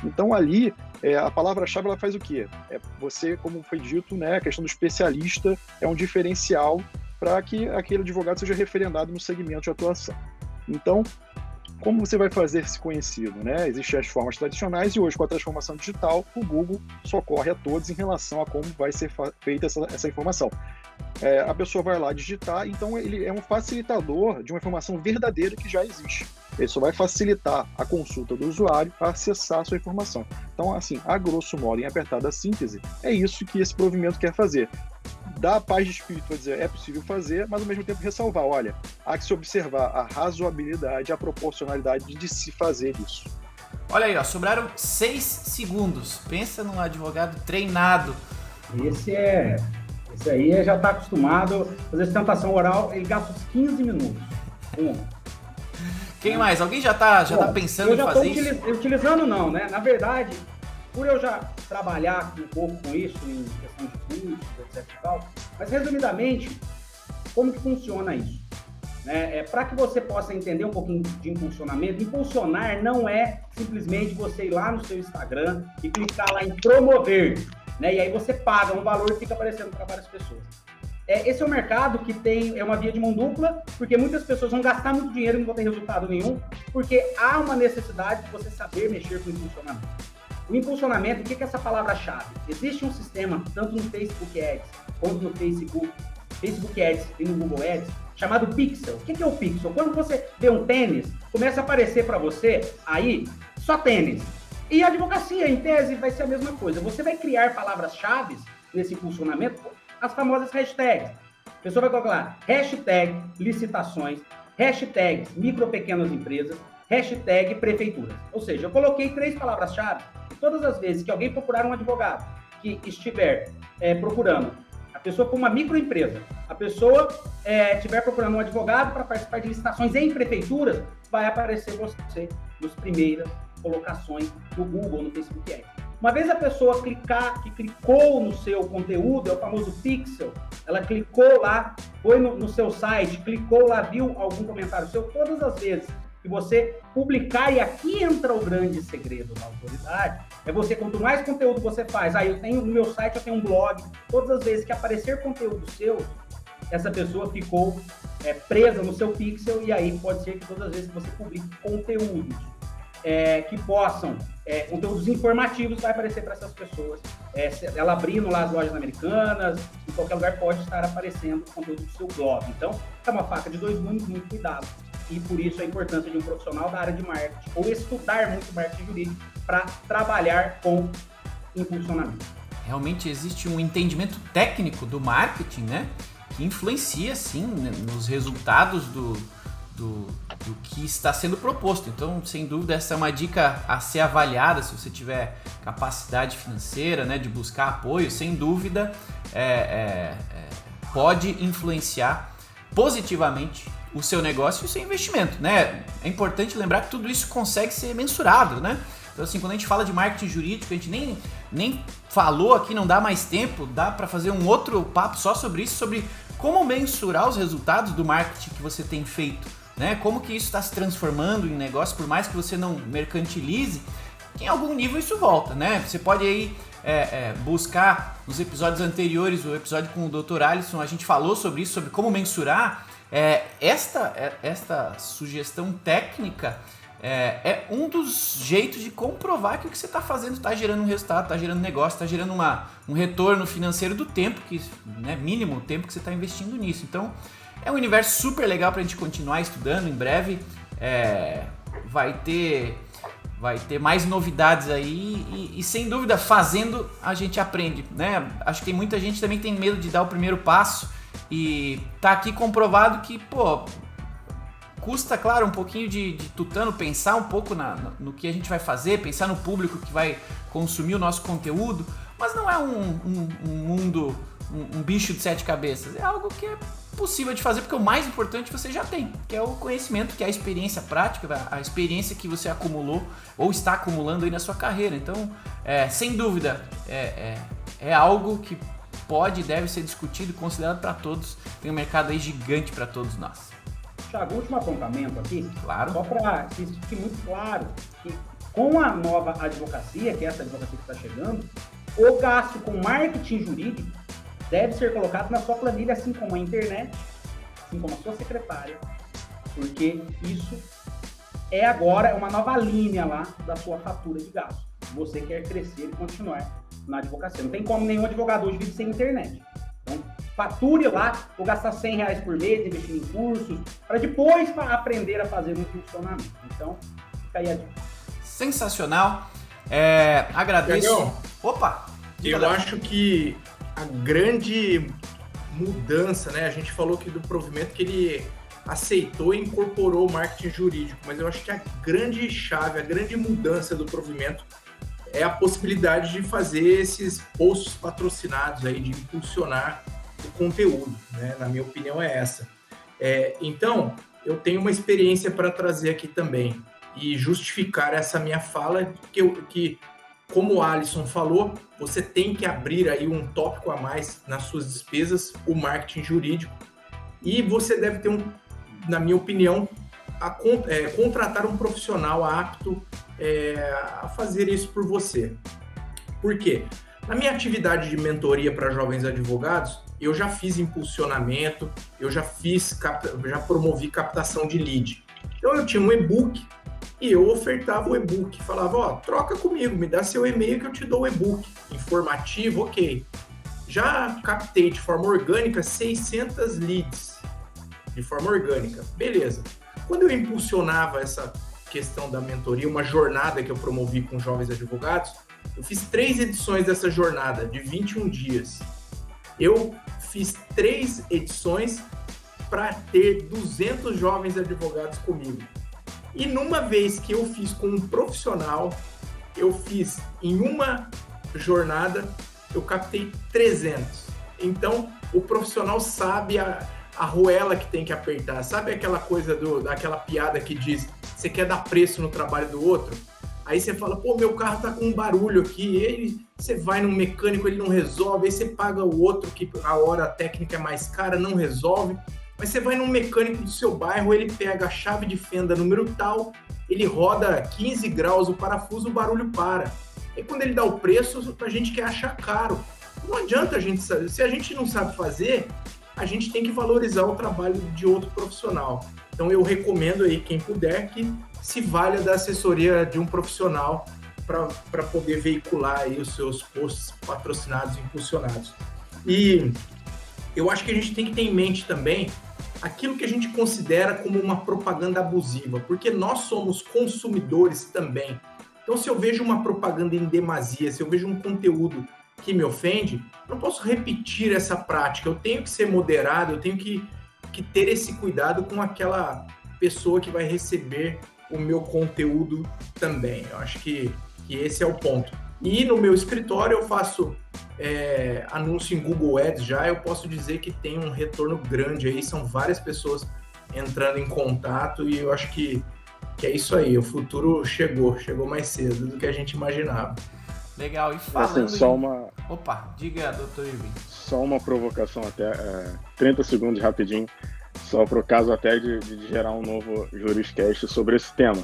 Então ali, a palavra-chave ela faz o quê? Você, como foi dito, né, a questão do especialista é um diferencial para que aquele advogado seja referendado no segmento de atuação. Então, como você vai fazer esse conhecido, né? Existem as formas tradicionais e hoje, com a transformação digital, o Google socorre a todos em relação a como vai ser feita essa informação. A pessoa vai lá digitar, então ele é um facilitador de uma informação verdadeira que já existe. Ele só vai facilitar a consulta do usuário para acessar a sua informação. Então, assim, a grosso modo, em apertada síntese, é isso que esse provimento quer fazer. Dá paz de espírito para dizer, é possível fazer, mas ao mesmo tempo ressalvar, olha, há que se observar a razoabilidade, a proporcionalidade de se fazer isso. Olha aí, ó, sobraram 6 segundos. Pensa num advogado treinado. Esse aí já está acostumado a fazer sustentação oral, ele gasta uns 15 minutos. Quem mais? Alguém já tá pensando em fazer isso? Utilizando não, né? Na verdade, por eu já trabalhar um pouco com isso, em questão de custos, etc e tal, mas resumidamente, como que funciona isso? Para que você possa entender um pouquinho de impulsionamento, impulsionar não é simplesmente você ir lá no seu Instagram e clicar lá em promover, né? E aí você paga um valor e fica aparecendo para várias pessoas. Esse é um mercado que é uma via de mão dupla, porque muitas pessoas vão gastar muito dinheiro e não vão ter resultado nenhum, porque há uma necessidade de você saber mexer com o impulsionamento. O impulsionamento, o que é essa palavra-chave? Existe um sistema, tanto no Facebook Ads, quanto no Facebook Ads e no Google Ads, chamado Pixel. O que é o Pixel? Quando você vê um tênis, começa a aparecer para você aí só tênis. E a advocacia, em tese, vai ser a mesma coisa. Você vai criar palavras-chave nesse impulsionamento, as famosas hashtags. A pessoa vai colocar lá, hashtag licitações, hashtag micro pequenas empresas, hashtag prefeituras. Ou seja, eu coloquei 3 palavras-chave e todas as vezes que alguém procurar um advogado que estiver procurando, a pessoa for uma microempresa, a pessoa estiver procurando um advogado para participar de licitações em prefeituras, vai aparecer você nas primeiras colocações no Google, no Facebook Ads. Uma vez a pessoa que clicou no seu conteúdo, é o famoso pixel, ela clicou lá, foi no seu site, clicou lá, viu algum comentário seu, todas as vezes que você publicar, e aqui entra o grande segredo da autoridade, é você, quanto mais conteúdo você faz, eu tenho no meu site, eu tenho um blog, todas as vezes que aparecer conteúdo seu, essa pessoa ficou presa no seu pixel, e aí pode ser que todas as vezes que você publique conteúdos que possam, conteúdos informativos, vai aparecer para essas pessoas. Ela abrindo lá as lojas americanas, em qualquer lugar pode estar aparecendo conteúdo do seu blog. Então, é uma faca de 2 gumes, muito cuidado. E por isso a importância de um profissional da área de marketing, ou estudar muito marketing jurídico, para trabalhar com impulsionamento. Realmente existe um entendimento técnico do marketing, né? Que influencia, sim, nos resultados do que está sendo proposto. Então, sem dúvida, essa é uma dica a ser avaliada se você tiver capacidade financeira, né, de buscar apoio. Sem dúvida, pode influenciar positivamente o seu negócio e o seu investimento, né? É importante lembrar que tudo isso consegue ser mensurado, né? Então, assim, quando a gente fala de marketing jurídico, a gente nem falou aqui, não dá mais tempo, dá para fazer um outro papo só sobre isso, sobre como mensurar os resultados do marketing que você tem feito, né? Como que isso está se transformando em negócio, por mais que você não mercantilize, em algum nível isso volta, né? Você pode aí buscar nos episódios anteriores, o episódio com o Dr. Alisson, a gente falou sobre isso, sobre como mensurar. Esta sugestão técnica é um dos jeitos de comprovar que o que você está fazendo está gerando um resultado, está gerando negócio, está gerando um retorno financeiro do tempo, mínimo o tempo que você está investindo nisso. Então, é um universo super legal para a gente continuar estudando. Em breve vai ter mais novidades aí e sem dúvida, fazendo a gente aprende, né? Acho que tem muita gente também que tem medo de dar o primeiro passo e tá aqui comprovado que, custa, claro, um pouquinho de tutano, pensar um pouco no que a gente vai fazer, pensar no público que vai consumir o nosso conteúdo, mas não é um mundo, um bicho de 7 cabeças, é algo que é possível de fazer, porque o mais importante você já tem, que é o conhecimento, que é a experiência prática, a experiência que você acumulou ou está acumulando aí na sua carreira. Então, sem dúvida, é algo que pode e deve ser discutido e considerado para todos. Tem um mercado aí gigante para todos nós. Thiago, último apontamento aqui, claro. Só para que isso fique muito claro, que com a nova advocacia, que é essa advocacia que está chegando, o gasto com marketing jurídico deve ser colocado na sua planilha, assim como a internet, assim como a sua secretária, porque isso agora uma nova linha lá da sua fatura de gasto. Você quer crescer e continuar na advocacia. Não tem como nenhum advogado hoje vive sem internet. Então, fature lá, vou gastar R$100 por mês investindo em cursos, para depois aprender a fazer um funcionamento. Então, fica aí a dica. Sensacional. Agradeço. Legal. Opa! Eu acho que a grande mudança, né? A gente falou aqui do provimento que ele aceitou e incorporou o marketing jurídico, mas eu acho que a grande chave, a grande mudança do provimento é a possibilidade de fazer esses posts patrocinados aí, de impulsionar o conteúdo, né? Na minha opinião é essa. Então, eu tenho uma experiência para trazer aqui também e justificar essa minha fala, que como o Alisson falou, você tem que abrir aí um tópico a mais nas suas despesas, o marketing jurídico, e você deve ter na minha opinião, contratar um profissional apto a fazer isso por você. Por quê? Na minha atividade de mentoria para jovens advogados, eu já fiz impulsionamento, eu já promovi captação de lead. Então eu tinha um e-book e eu ofertava o e-book, falava, troca comigo, me dá seu e-mail que eu te dou o e-book. Informativo, ok. Já captei de forma orgânica 600 leads, de forma orgânica, beleza. Quando eu impulsionava essa questão da mentoria, uma jornada que eu promovi com jovens advogados, eu fiz 3 edições dessa jornada, de 21 dias. Eu fiz 3 edições para ter 200 jovens advogados comigo. E numa vez que eu fiz com um profissional, eu fiz em uma jornada, eu captei 300. Então, o profissional sabe a arruela que tem que apertar. Sabe aquela coisa daquela piada que diz, você quer dar preço no trabalho do outro? Aí você fala, meu carro tá com um barulho aqui, e aí você vai num mecânico, ele não resolve, aí você paga o outro, que a hora técnica é mais cara, não resolve. Mas você vai num mecânico do seu bairro, ele pega a chave de fenda número tal, ele roda 15 graus o parafuso, o barulho para. E quando ele dá o preço, a gente quer achar caro. Não adianta a gente saber. Se a gente não sabe fazer, a gente tem que valorizar o trabalho de outro profissional. Então eu recomendo aí, quem puder, que se valha da assessoria de um profissional para poder veicular aí os seus posts patrocinados e impulsionados. E eu acho que a gente tem que ter em mente também aquilo que a gente considera como uma propaganda abusiva, porque nós somos consumidores também. Então, se eu vejo uma propaganda em demasia, se eu vejo um conteúdo que me ofende, eu não posso repetir essa prática. Eu tenho que ser moderado, eu tenho que ter esse cuidado com aquela pessoa que vai receber o meu conteúdo também. Eu acho que esse é o ponto. E no meu escritório eu faço anúncio em Google Ads já, eu posso dizer que tem um retorno grande aí, são várias pessoas entrando em contato e eu acho que é isso aí, o futuro chegou mais cedo do que a gente imaginava. Legal, e falando assim, Opa, diga, Dr. Irving. Só uma provocação até, 30 segundos rapidinho, só para o caso até de gerar um novo Juriscast sobre esse tema.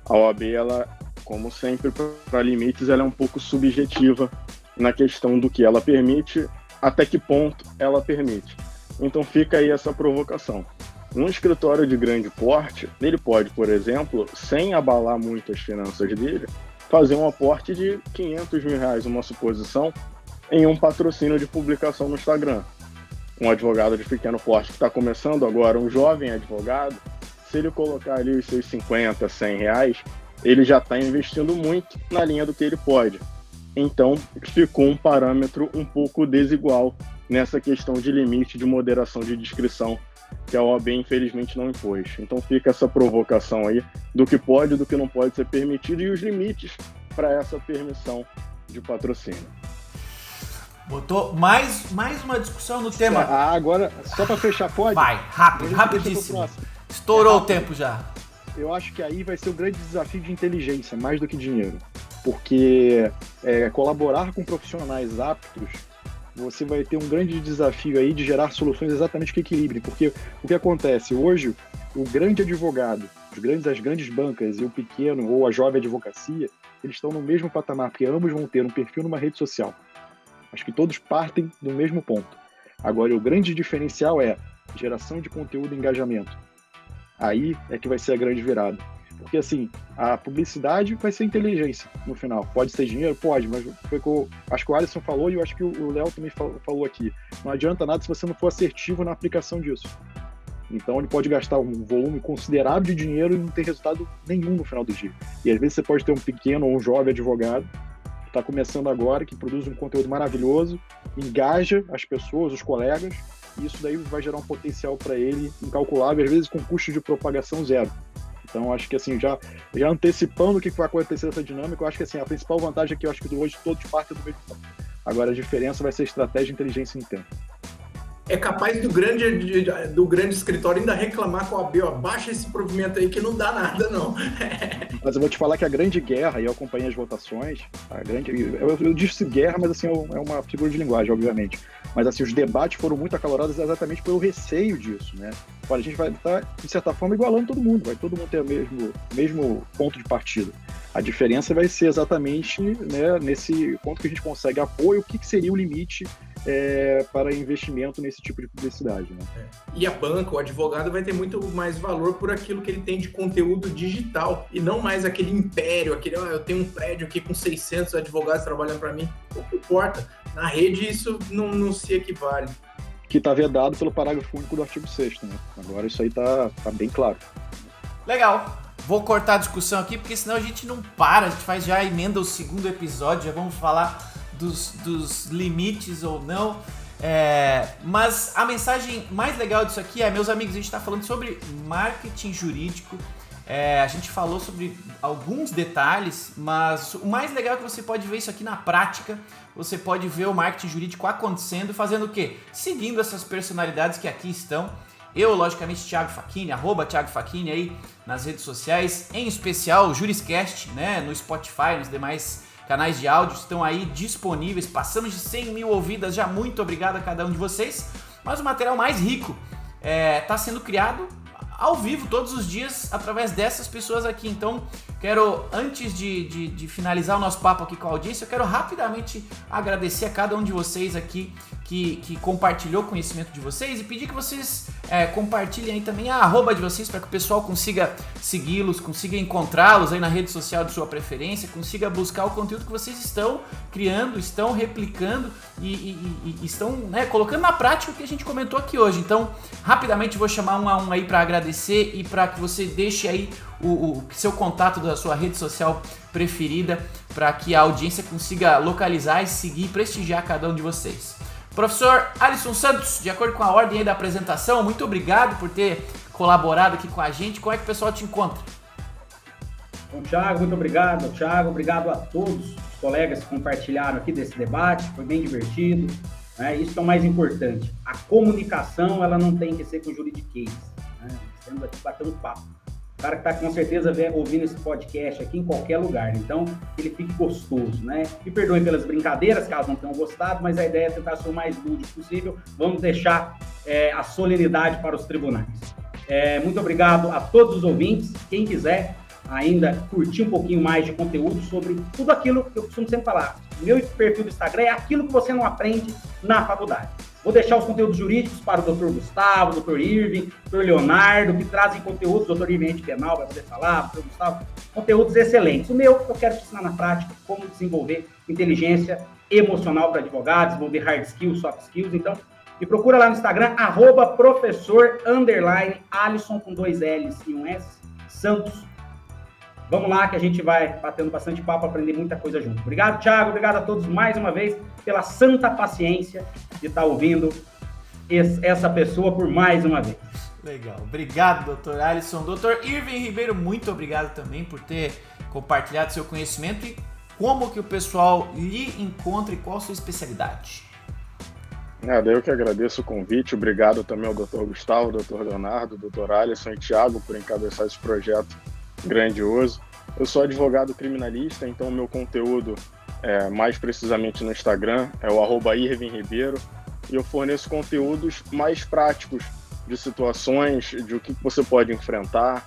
A OAB, ela, como sempre, para limites, ela é um pouco subjetiva na questão do que ela permite, até que ponto ela permite. Então fica aí essa provocação. Um escritório de grande porte, ele pode, por exemplo, sem abalar muito as finanças dele, fazer um aporte de R$500 mil, uma suposição, em um patrocínio de publicação no Instagram. Um advogado de pequeno porte que está começando agora, um jovem advogado, se ele colocar ali os seus R$50, R$100, ele já está investindo muito na linha do que ele pode. Então, ficou um parâmetro um pouco desigual nessa questão de limite de moderação de discrição que a OAB, infelizmente, não impôs. Então, fica essa provocação aí do que pode e do que não pode ser permitido e os limites para essa permissão de patrocínio. Botou mais uma discussão no tema. Agora, só para fechar, pode? Vai, rapidíssimo. Estourou o tempo já. Eu acho que aí vai ser o grande desafio de inteligência, mais do que dinheiro. Porque colaborar com profissionais aptos, você vai ter um grande desafio aí de gerar soluções exatamente que equilibrem. Porque o que acontece? Hoje, o grande advogado, as grandes bancas e o pequeno ou a jovem advocacia, eles estão no mesmo patamar, porque ambos vão ter um perfil numa rede social. Acho que todos partem do mesmo ponto. Agora, o grande diferencial é geração de conteúdo e engajamento. Aí é que vai ser a grande virada. Porque, assim, a publicidade vai ser inteligência no final. Pode ser dinheiro? Pode, mas acho que o Alisson falou e eu acho que o Léo também falou aqui. Não adianta nada se você não for assertivo na aplicação disso. Então, ele pode gastar um volume considerável de dinheiro e não ter resultado nenhum no final do dia. E, às vezes, você pode ter um pequeno ou um jovem advogado que está começando agora, que produz um conteúdo maravilhoso, engaja as pessoas, os colegas, e isso daí vai gerar um potencial para ele incalculável, às vezes com custo de propagação zero. Então, acho que assim, já antecipando o que vai acontecer nessa dinâmica, eu acho que assim, a principal vantagem é que eu acho que hoje todos partem do mesmo ponto. Agora, a diferença vai ser estratégia e inteligência em tempo. É capaz do grande escritório ainda reclamar com a OAB, ó, baixa esse provimento aí que não dá nada, não. Mas eu vou te falar que a grande guerra, e eu acompanhei as votações, eu disse guerra, mas assim, é uma figura de linguagem, obviamente. Mas assim, os debates foram muito acalorados exatamente pelo receio disso, né? Olha, a gente vai estar, de certa forma, igualando todo mundo, vai todo mundo ter o mesmo ponto de partida. A diferença vai ser exatamente, né, nesse ponto que a gente consegue apoio, o que seria o limite para investimento nesse tipo de publicidade, né? E a banca, o advogado vai ter muito mais valor por aquilo que ele tem de conteúdo digital e não mais aquele império, eu tenho um prédio aqui com 600 advogados trabalhando para mim. Não importa, na rede isso não se equivale. Que está vedado pelo parágrafo único do artigo 6º, né? Agora isso aí tá bem claro. Legal. Vou cortar a discussão aqui, porque senão a gente não para, a gente faz já emenda o segundo episódio, já vamos falar dos limites ou não. Mas a mensagem mais legal disso aqui é, meus amigos, a gente está falando sobre marketing jurídico, a gente falou sobre alguns detalhes, mas o mais legal é que você pode ver isso aqui na prática, você pode ver o marketing jurídico acontecendo, fazendo o quê? Seguindo essas personalidades que aqui estão. Eu, logicamente, Thiago Facchini, @Thiago Facchini aí nas redes sociais, em especial o Juriscast, né, no Spotify, nos demais canais de áudio estão aí disponíveis. Passamos de 100 mil ouvidas já, muito obrigado a cada um de vocês. Mas o material mais rico está sendo criado ao vivo todos os dias através dessas pessoas aqui. Então, antes de finalizar o nosso papo aqui com a audiência, eu quero rapidamente agradecer a cada um de vocês aqui que compartilhou o conhecimento de vocês e pedir que vocês compartilhem aí também a @ de vocês para que o pessoal consiga segui-los, consiga encontrá-los aí na rede social de sua preferência, consiga buscar o conteúdo que vocês estão criando, estão replicando e estão, né, colocando na prática o que a gente comentou aqui hoje. Então, rapidamente vou chamar um a um aí para agradecer e para que você deixe aí o seu contato da sua rede social preferida para que a audiência consiga localizar e seguir e prestigiar cada um de vocês. Professor Alisson Santos, de acordo com a ordem aí da apresentação, muito obrigado por ter colaborado aqui com a gente. Como é que o pessoal te encontra? Bom, Thiago, muito obrigado. Thiago, obrigado a todos os colegas que compartilharam aqui desse debate, foi bem divertido. Isso que é o mais importante. A comunicação, ela não tem que ser com juridiquês. Estamos aqui batendo papo. O cara que está com certeza ouvindo esse podcast aqui em qualquer lugar, então ele fique gostoso, né? Me perdoem pelas brincadeiras, caso não tenham gostado, mas a ideia é tentar ser o mais lúdico possível. Vamos deixar a solenidade para os tribunais. Muito obrigado a todos os ouvintes. Quem quiser ainda curtir um pouquinho mais de conteúdo sobre tudo aquilo que eu costumo sempre falar. Meu perfil do Instagram é aquilo que você não aprende na faculdade. Vou deixar os conteúdos jurídicos para o Dr. Gustavo, Dr. Irving, Dr. Leonardo, que trazem conteúdos, Dr. Irving Ente Penal vai poder falar, Dr. Gustavo, conteúdos excelentes. O meu, eu quero te ensinar na prática como desenvolver inteligência emocional para advogados, desenvolver hard skills, soft skills. Então, me procura lá no Instagram, @professor_Alisson com 2 L's e 1 S, Santos. Vamos lá que a gente vai batendo bastante papo, aprender muita coisa junto. Obrigado, Thiago. Obrigado a todos mais uma vez pela santa paciência de estar ouvindo essa pessoa por mais uma vez. Legal. Obrigado, Dr. Alisson. Dr. Irving Ribeiro, muito obrigado também por ter compartilhado seu conhecimento e como que o pessoal lhe encontra e qual a sua especialidade. Eu que agradeço o convite. Obrigado também ao Dr. Gustavo, Dr. Leonardo, Dr. Alisson e Thiago por encabeçar esse projeto grandioso. Eu sou advogado criminalista, então o meu conteúdo, mais precisamente no Instagram, é o @Irving Ribeiro, e eu forneço conteúdos mais práticos de situações, de o que você pode enfrentar,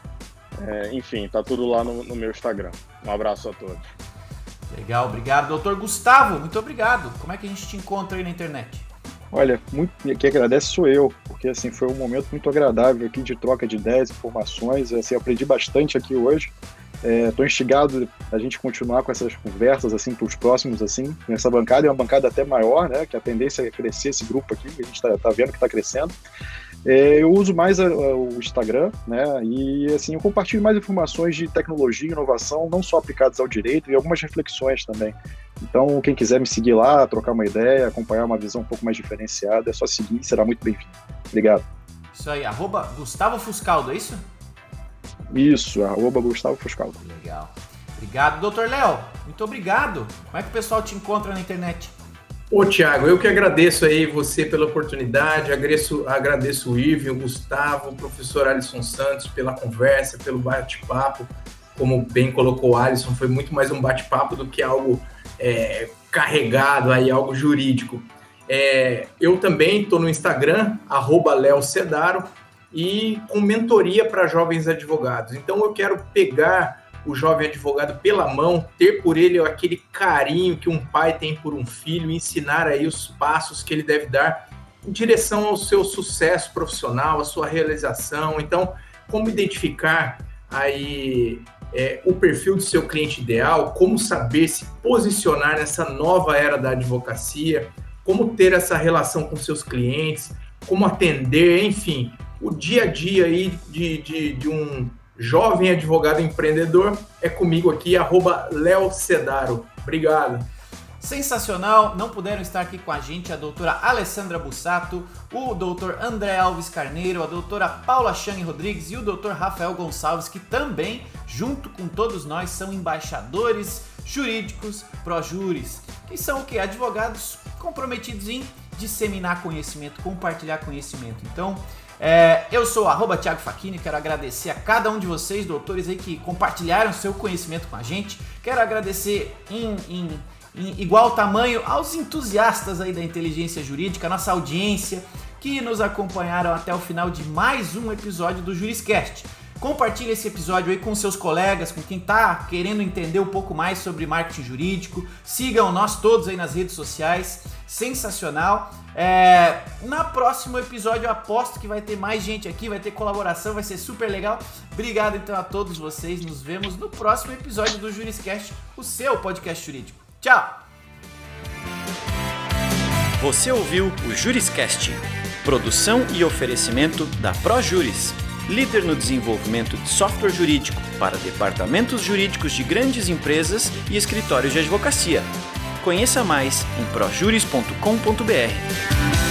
enfim, tá tudo lá no meu Instagram. Um abraço a todos. Legal, obrigado. Dr. Gustavo, muito obrigado. Como é que a gente te encontra aí na internet? Olha, quem agradece sou eu, porque assim, foi um momento muito agradável aqui de troca de ideias, informações, assim, aprendi bastante aqui hoje. Estou instigado a gente continuar com essas conversas assim, para os próximos, assim, nessa bancada, é uma bancada até maior, né, que a tendência é crescer esse grupo aqui, que a gente está vendo que está crescendo. Eu uso mais o Instagram, né, e assim, eu compartilho mais informações de tecnologia e inovação, não só aplicadas ao direito, e algumas reflexões também. Então, quem quiser me seguir lá, trocar uma ideia, acompanhar uma visão um pouco mais diferenciada, é só seguir, será muito bem-vindo. Obrigado. Isso aí, @Gustavo Fuscaldo, é isso? Isso, @Gustavo Fuscaldo. Legal. Obrigado, Dr. Léo. Muito obrigado. Como é que o pessoal te encontra na internet? Ô, Thiago, eu que agradeço aí você pela oportunidade, agradeço o Irving, o Gustavo, o professor Alisson Santos pela conversa, pelo bate-papo. Como bem colocou o Alisson, foi muito mais um bate-papo do que algo carregado, aí, algo jurídico. Eu também estou no Instagram, @LeoCedaro, e com mentoria para jovens advogados. Então eu quero pegar o jovem advogado pela mão, ter por ele aquele carinho que um pai tem por um filho, e ensinar aí os passos que ele deve dar em direção ao seu sucesso profissional, à sua realização. Então, como identificar aí o perfil do seu cliente ideal, como saber se posicionar nessa nova era da advocacia, como ter essa relação com seus clientes, como atender, enfim, o dia a dia aí de um jovem advogado empreendedor é comigo aqui, @LeoCedaro. Obrigado. Sensacional, não puderam estar aqui com a gente a doutora Alessandra Bussato, o doutor André Alves Carneiro, a doutora Paula Chang Rodrigues e o doutor Rafael Gonçalves, que também, junto com todos nós, são embaixadores jurídicos ProJuris, que são o quê? Advogados comprometidos em disseminar conhecimento, compartilhar conhecimento. Então, eu sou @Thiago Facchini, quero agradecer a cada um de vocês, doutores aí que compartilharam seu conhecimento com a gente. Quero agradecer em igual tamanho aos entusiastas aí da inteligência jurídica, nossa audiência, que nos acompanharam até o final de mais um episódio do Juriscast. Compartilhe esse episódio aí com seus colegas, com quem está querendo entender um pouco mais sobre marketing jurídico. Sigam nós todos aí nas redes sociais. Sensacional. Na próximo episódio eu aposto que vai ter mais gente aqui, vai ter colaboração, vai ser super legal. Obrigado então a todos vocês. Nos vemos no próximo episódio do Juriscast, o seu podcast jurídico. Tchau! Você ouviu o Juriscast, produção e oferecimento da ProJuris, líder no desenvolvimento de software jurídico para departamentos jurídicos de grandes empresas e escritórios de advocacia. Conheça mais em projuris.com.br.